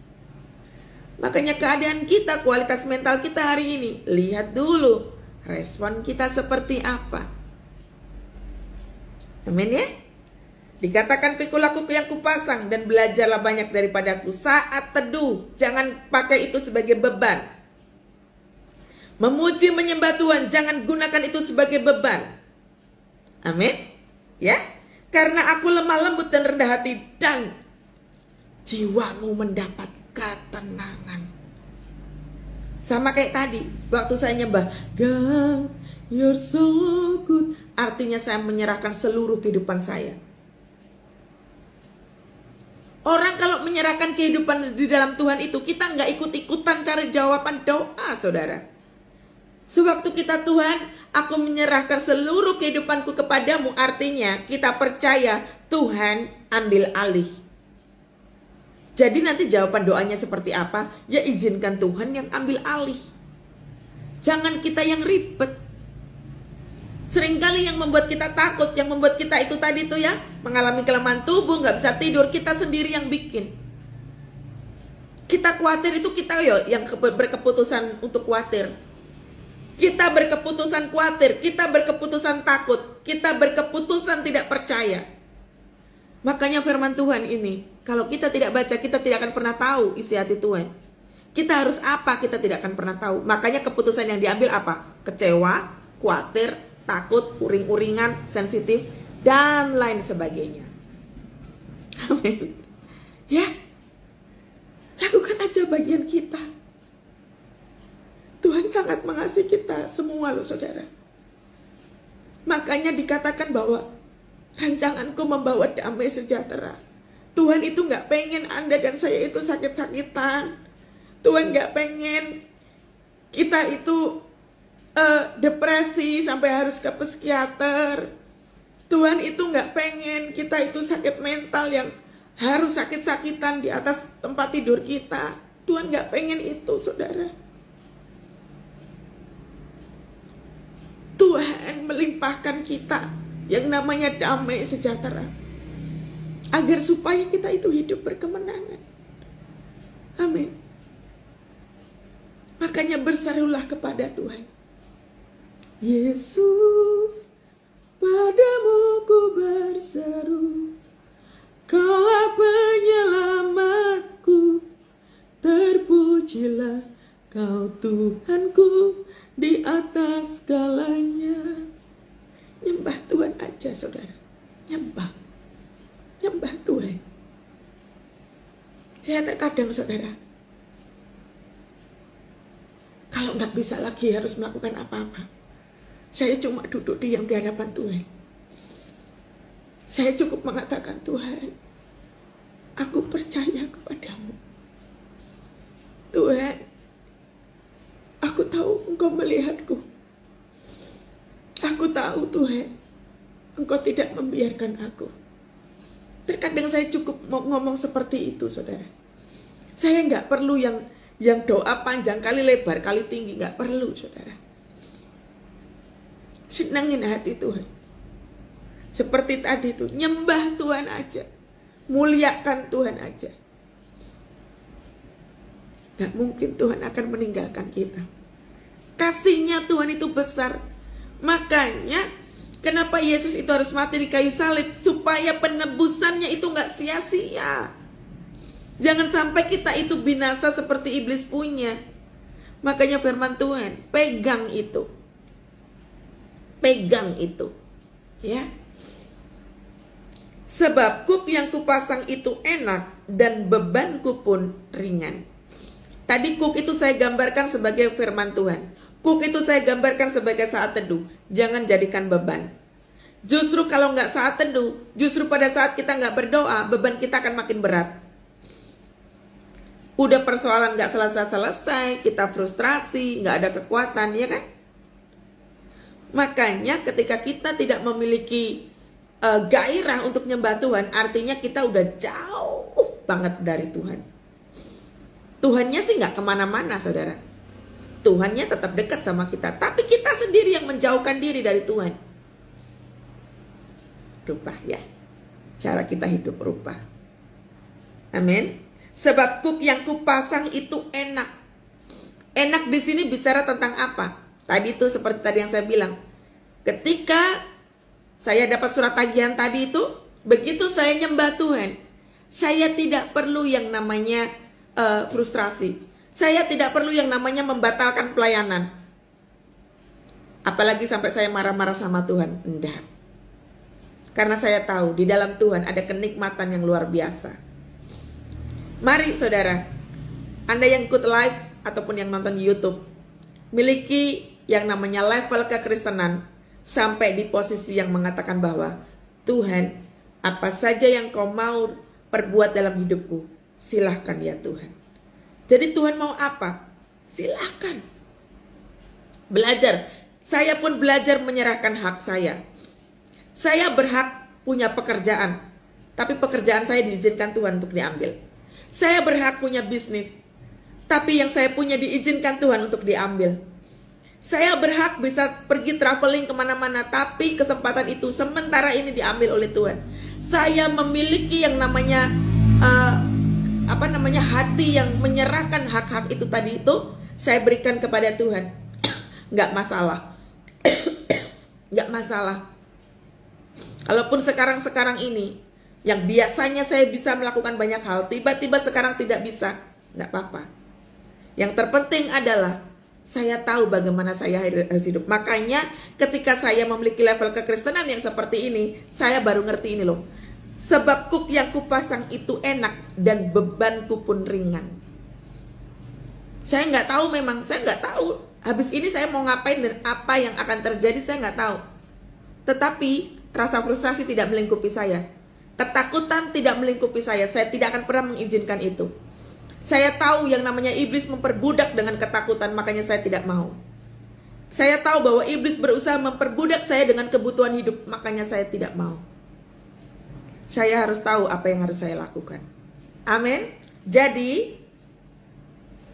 Makanya keadaan kita, kualitas mental kita hari ini, lihat dulu respon kita seperti apa. Amin ya. Dikatakan pikulah kuku yang kupasang dan belajarlah banyak daripadaku. Saat teduh, jangan pakai itu sebagai beban. Memuji menyembah Tuhan, jangan gunakan itu sebagai beban. Amin. Ya. Karena aku lemah lembut dan rendah hati, dan jiwamu mendapat ketenangan. Sama kayak tadi, waktu saya nyembah, God, you're so good. Artinya saya menyerahkan seluruh kehidupan saya. Orang kalau menyerahkan kehidupan di dalam Tuhan itu, kita nggak ikut-ikutan cari jawaban doa, saudara. Sewaktu kita, Tuhan, aku menyerahkan seluruh kehidupanku kepadamu, artinya kita percaya Tuhan ambil alih. Jadi nanti jawaban doanya seperti apa? Ya izinkan Tuhan yang ambil alih. Jangan kita yang ribet. Seringkali yang membuat kita takut, yang membuat kita itu tadi tuh ya, mengalami kelemahan tubuh, gak bisa tidur, kita sendiri yang bikin. Kita khawatir itu kita yang berkeputusan untuk khawatir. Kita berkeputusan khawatir, kita berkeputusan takut, kita berkeputusan tidak percaya. Makanya firman Tuhan ini, kalau kita tidak baca, kita tidak akan pernah tahu isi hati Tuhan. Kita harus apa, kita tidak akan pernah tahu. Makanya keputusan yang diambil apa? Kecewa, khawatir, takut, uring-uringan, sensitif, dan lain sebagainya. Amin. Ya, lakukan aja bagian kita. Tuhan sangat mengasihi kita semua loh saudara. Makanya dikatakan bahwa rancanganku membawa damai sejahtera. Tuhan itu gak pengen Anda dan saya itu sakit-sakitan. Tuhan gak pengen kita itu depresi sampai harus ke psikiater. Tuhan itu gak pengen kita itu sakit mental yang harus sakit-sakitan di atas tempat tidur kita. Tuhan gak pengen itu saudara. Tuhan melimpahkan kita yang namanya damai sejahtera, agar supaya kita itu hidup berkemenangan. Amin. Makanya berserulah kepada Tuhan. Yesus, padamu ku berseru, Kaulah penyelamatku, terpujilah Kau Tuhanku di atas segalanya. Nyembah Tuhan aja saudara. Nyembah Tuhan. Saya terkadang saudara, kalau nggak bisa lagi harus melakukan apa-apa, saya cuma duduk diam di hadapan Tuhan. Saya cukup mengatakan, Tuhan, aku percaya kepadamu. Tuhan, aku tahu Engkau melihatku. Aku tahu Tuhan, Engkau tidak membiarkan aku. Terkadang saya cukup ngomong seperti itu saudara. Saya nggak perlu yang doa panjang kali lebar kali tinggi, nggak perlu saudara. Senangin hati Tuhan. Seperti tadi tuh, nyembah Tuhan aja, muliakan Tuhan aja. Gak mungkin Tuhan akan meninggalkan kita. Kasihnya Tuhan itu besar. Makanya kenapa Yesus itu harus mati di kayu salib, supaya penebusannya itu gak sia-sia. Jangan sampai kita itu binasa seperti iblis punya. Makanya firman Tuhan, pegang itu. Pegang itu. Ya. Sebab kuk yang kupasang itu enak dan bebanku pun ringan. Tadi kuk itu saya gambarkan sebagai firman Tuhan. Kuk itu saya gambarkan sebagai saat teduh. Jangan jadikan beban. Justru kalau nggak saat teduh, justru pada saat kita nggak berdoa, beban kita akan makin berat. Udah persoalan nggak selesai-selesai, kita frustrasi, nggak ada kekuatan, ya kan? Makanya ketika kita tidak memiliki gairah untuk nyembah Tuhan, artinya kita udah jauh banget dari Tuhan. Tuhannya sih nggak kemana-mana, saudara. Tuhannya tetap dekat sama kita, tapi kita sendiri yang menjauhkan diri dari Tuhan. Rubah ya, cara kita hidup rubah. Amin. Sebab kuk yang kupasang itu enak. Enak di sini bicara tentang apa? Tadi itu seperti tadi yang saya bilang. Ketika saya dapat surat tagihan tadi itu, begitu saya nyembah Tuhan, saya tidak perlu yang namanya frustrasi. Saya tidak perlu yang namanya membatalkan pelayanan. Apalagi sampai saya marah-marah sama Tuhan. Enggak. Karena saya tahu di dalam Tuhan ada kenikmatan yang luar biasa. Mari saudara, Anda yang ikut live ataupun yang nonton di YouTube, miliki yang namanya level kekristenan sampai di posisi yang mengatakan bahwa Tuhan, apa saja yang kau mau perbuat dalam hidupku, silahkan ya Tuhan. Jadi Tuhan mau apa? Silahkan. Belajar. Saya pun belajar menyerahkan hak saya. Saya berhak punya pekerjaan, tapi pekerjaan saya diizinkan Tuhan untuk diambil. Saya berhak punya bisnis, tapi yang saya punya diizinkan Tuhan untuk diambil. Saya berhak bisa pergi traveling kemana-mana, tapi kesempatan itu sementara ini diambil oleh Tuhan. Saya memiliki yang namanya hati yang menyerahkan hak-hak itu tadi itu, saya berikan kepada Tuhan. Nggak masalah. Nggak masalah. Kalaupun sekarang ini, yang biasanya saya bisa melakukan banyak hal, tiba-tiba sekarang tidak bisa, nggak apa-apa. Yang terpenting adalah, saya tahu bagaimana saya harus hidup. Makanya ketika saya memiliki level kekristenan yang seperti ini, saya baru ngerti ini loh. Sebab kuk yang kupasang itu enak, dan bebanku pun ringan. Saya nggak tahu memang, saya nggak tahu. Habis ini saya mau ngapain dan apa yang akan terjadi, saya nggak tahu. Tetapi rasa frustrasi tidak melingkupi saya. Ketakutan tidak melingkupi saya. Saya tidak akan pernah mengizinkan itu. Saya tahu yang namanya iblis memperbudak dengan ketakutan, makanya saya tidak mau. Saya tahu bahwa iblis berusaha memperbudak saya dengan kebutuhan hidup, makanya saya tidak mau. Saya harus tahu apa yang harus saya lakukan. Amin. Jadi,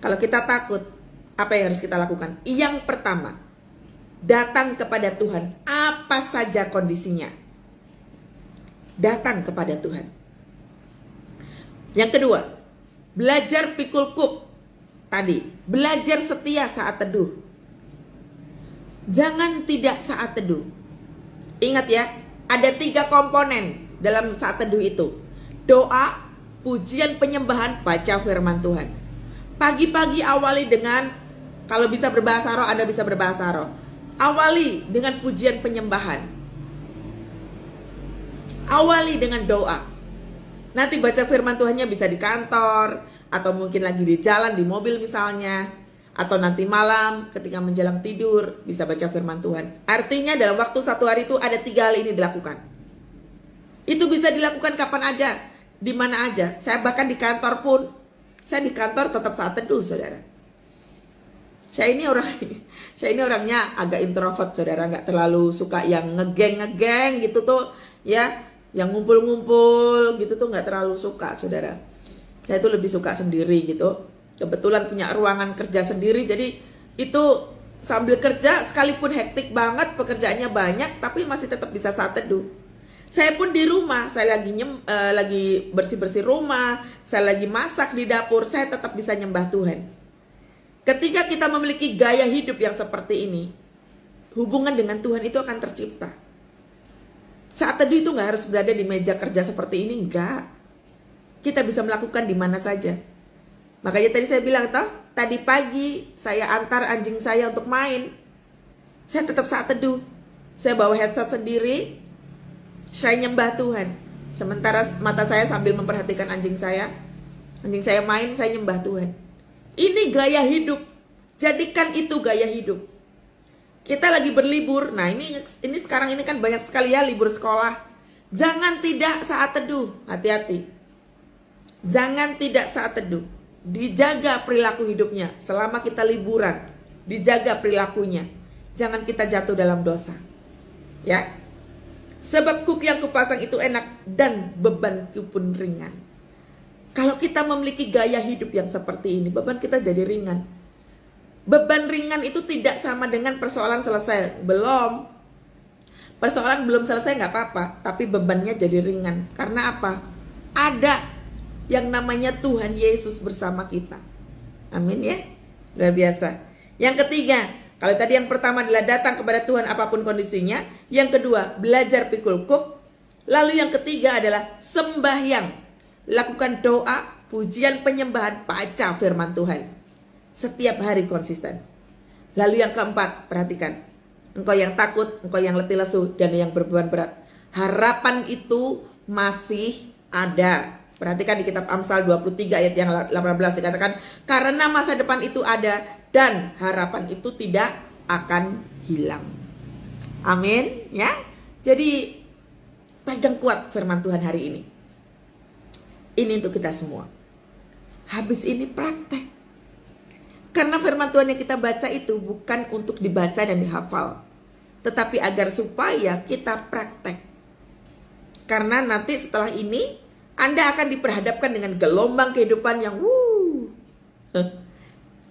kalau kita takut, apa yang harus kita lakukan? Yang pertama, datang kepada Tuhan, apa saja kondisinya. Datang kepada Tuhan. Yang kedua, belajar pikul kuk. Tadi, belajar setia saat teduh. Jangan tidak saat teduh. Ingat ya, ada 3 komponen dalam saat teduh itu. Doa, pujian, penyembahan, baca firman Tuhan. Pagi-pagi awali dengan, kalau bisa berbahasa roh, Anda bisa berbahasa roh. Awali dengan pujian penyembahan. Awali dengan doa. Nanti baca firman Tuhannya bisa di kantor, atau mungkin lagi di jalan, di mobil misalnya, atau nanti malam ketika menjelang tidur bisa baca firman Tuhan. Artinya dalam waktu 1 hari itu ada 3 hal ini dilakukan. Itu bisa dilakukan kapan aja, di mana aja. Saya bahkan di kantor pun, saya di kantor tetap saat teduh, saudara. Saya ini orangnya agak introvert, saudara, nggak terlalu suka yang ngegeng gitu tuh, ya, yang ngumpul-ngumpul gitu tuh nggak terlalu suka, saudara. Saya tuh lebih suka sendiri gitu. Kebetulan punya ruangan kerja sendiri, jadi itu sambil kerja sekalipun hektik banget, pekerjaannya banyak, tapi masih tetap bisa saat teduh. Saya pun di rumah, saya lagi bersih-bersih rumah, saya lagi masak di dapur, saya tetap bisa nyembah Tuhan. Ketika kita memiliki gaya hidup yang seperti ini, hubungan dengan Tuhan itu akan tercipta. Saat teduh itu gak harus berada di meja kerja seperti ini, enggak. Kita bisa melakukan di mana saja. Makanya tadi saya bilang, tadi pagi saya antar anjing saya untuk main. Saya tetap saat teduh. Saya bawa headset sendiri, saya nyembah Tuhan. Sementara mata saya sambil memperhatikan anjing saya. Anjing saya main, saya nyembah Tuhan. Ini gaya hidup. Jadikan itu gaya hidup. Kita lagi berlibur. Nah, ini sekarang ini kan banyak sekali ya libur sekolah. Jangan tidak saat teduh. Hati-hati. Jangan tidak saat teduh. Dijaga perilaku hidupnya selama kita liburan. Dijaga perilakunya. Jangan kita jatuh dalam dosa. Ya. Sebab kuk yang kupasang itu enak dan bebanku pun ringan. Kalau kita memiliki gaya hidup yang seperti ini, beban kita jadi ringan. Beban ringan itu tidak sama dengan persoalan selesai. Belum. Persoalan belum selesai nggak apa-apa, tapi bebannya jadi ringan. Karena apa? Ada yang namanya Tuhan Yesus bersama kita. Amin ya. Luar biasa. Yang ketiga, kalau tadi yang pertama adalah datang kepada Tuhan apapun kondisinya. Yang kedua, belajar pikul kuk. Lalu yang ketiga adalah sembahyang. Lakukan doa, pujian, penyembahan, baca firman Tuhan. Setiap hari konsisten. Lalu yang keempat, perhatikan. Engkau yang takut, engkau yang letih lesu, dan yang berbeban berat. Harapan itu masih ada. Perhatikan di kitab Amsal 23 ayat yang 18 dikatakan, karena masa depan itu ada dan harapan itu tidak akan hilang. Amin ya. Jadi pegang kuat firman Tuhan hari ini. Ini untuk kita semua. Habis ini praktek. Karena firman Tuhan yang kita baca itu bukan untuk dibaca dan dihafal, tetapi agar supaya kita praktek. Karena nanti setelah ini Anda akan diperhadapkan dengan gelombang kehidupan yang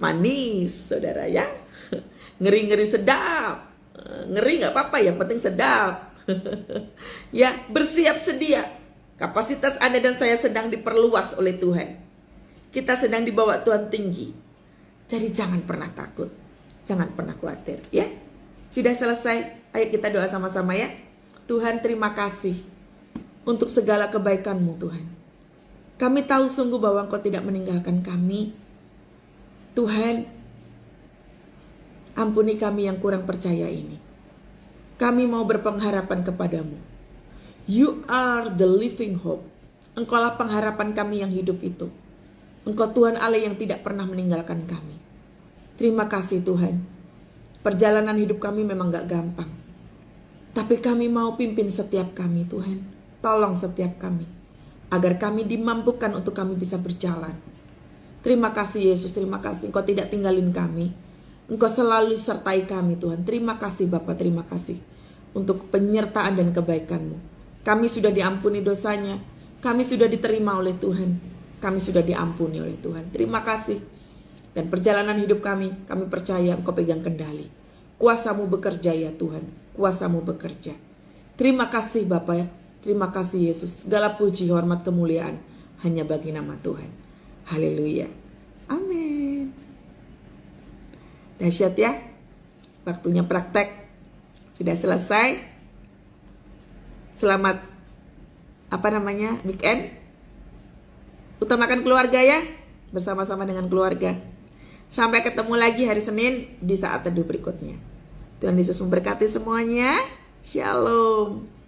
manis, saudara ya. Ngeri-ngeri sedap. Ngeri gak apa-apa, yang penting sedap. Ya, bersiap sedia. Kapasitas Anda dan saya sedang diperluas oleh Tuhan. Kita sedang dibawa Tuhan tinggi. Jadi jangan pernah takut. Jangan pernah khawatir ya. Sudah selesai. Ayo kita doa sama-sama ya. Tuhan, terima kasih untuk segala kebaikan-Mu Tuhan. Kami tahu sungguh bahwa Engkau tidak meninggalkan kami. Tuhan, ampuni kami yang kurang percaya ini. Kami mau berpengharapan kepadamu. You are the living hope. Engkaulah pengharapan kami yang hidup itu. Engkau Tuhan Allah yang tidak pernah meninggalkan kami. Terima kasih Tuhan. Perjalanan hidup kami memang gak gampang. Tapi kami mau pimpin setiap kami Tuhan. Tolong setiap kami. Agar kami dimampukan untuk kami bisa berjalan. Terima kasih Yesus, terima kasih. Engkau tidak tinggalin kami. Engkau selalu sertai kami Tuhan. Terima kasih Bapa, terima kasih. Untuk penyertaan dan kebaikan-Mu. Kami sudah diampuni dosanya. Kami sudah diterima oleh Tuhan. Kami sudah diampuni oleh Tuhan. Terima kasih. Dan perjalanan hidup kami percaya Engkau pegang kendali. Kuasa-Mu bekerja ya Tuhan. Kuasa-Mu bekerja. Terima kasih Bapa ya. Terima kasih Yesus. Segala puji, hormat, kemuliaan hanya bagi nama Tuhan. Haleluya. Amin. Dahsyat ya. Waktunya praktek sudah selesai. Selamat weekend. Utamakan keluarga ya. Bersama-sama dengan keluarga. Sampai ketemu lagi hari Senin di saat teduh berikutnya. Tuhan Yesus memberkati semuanya. Shalom.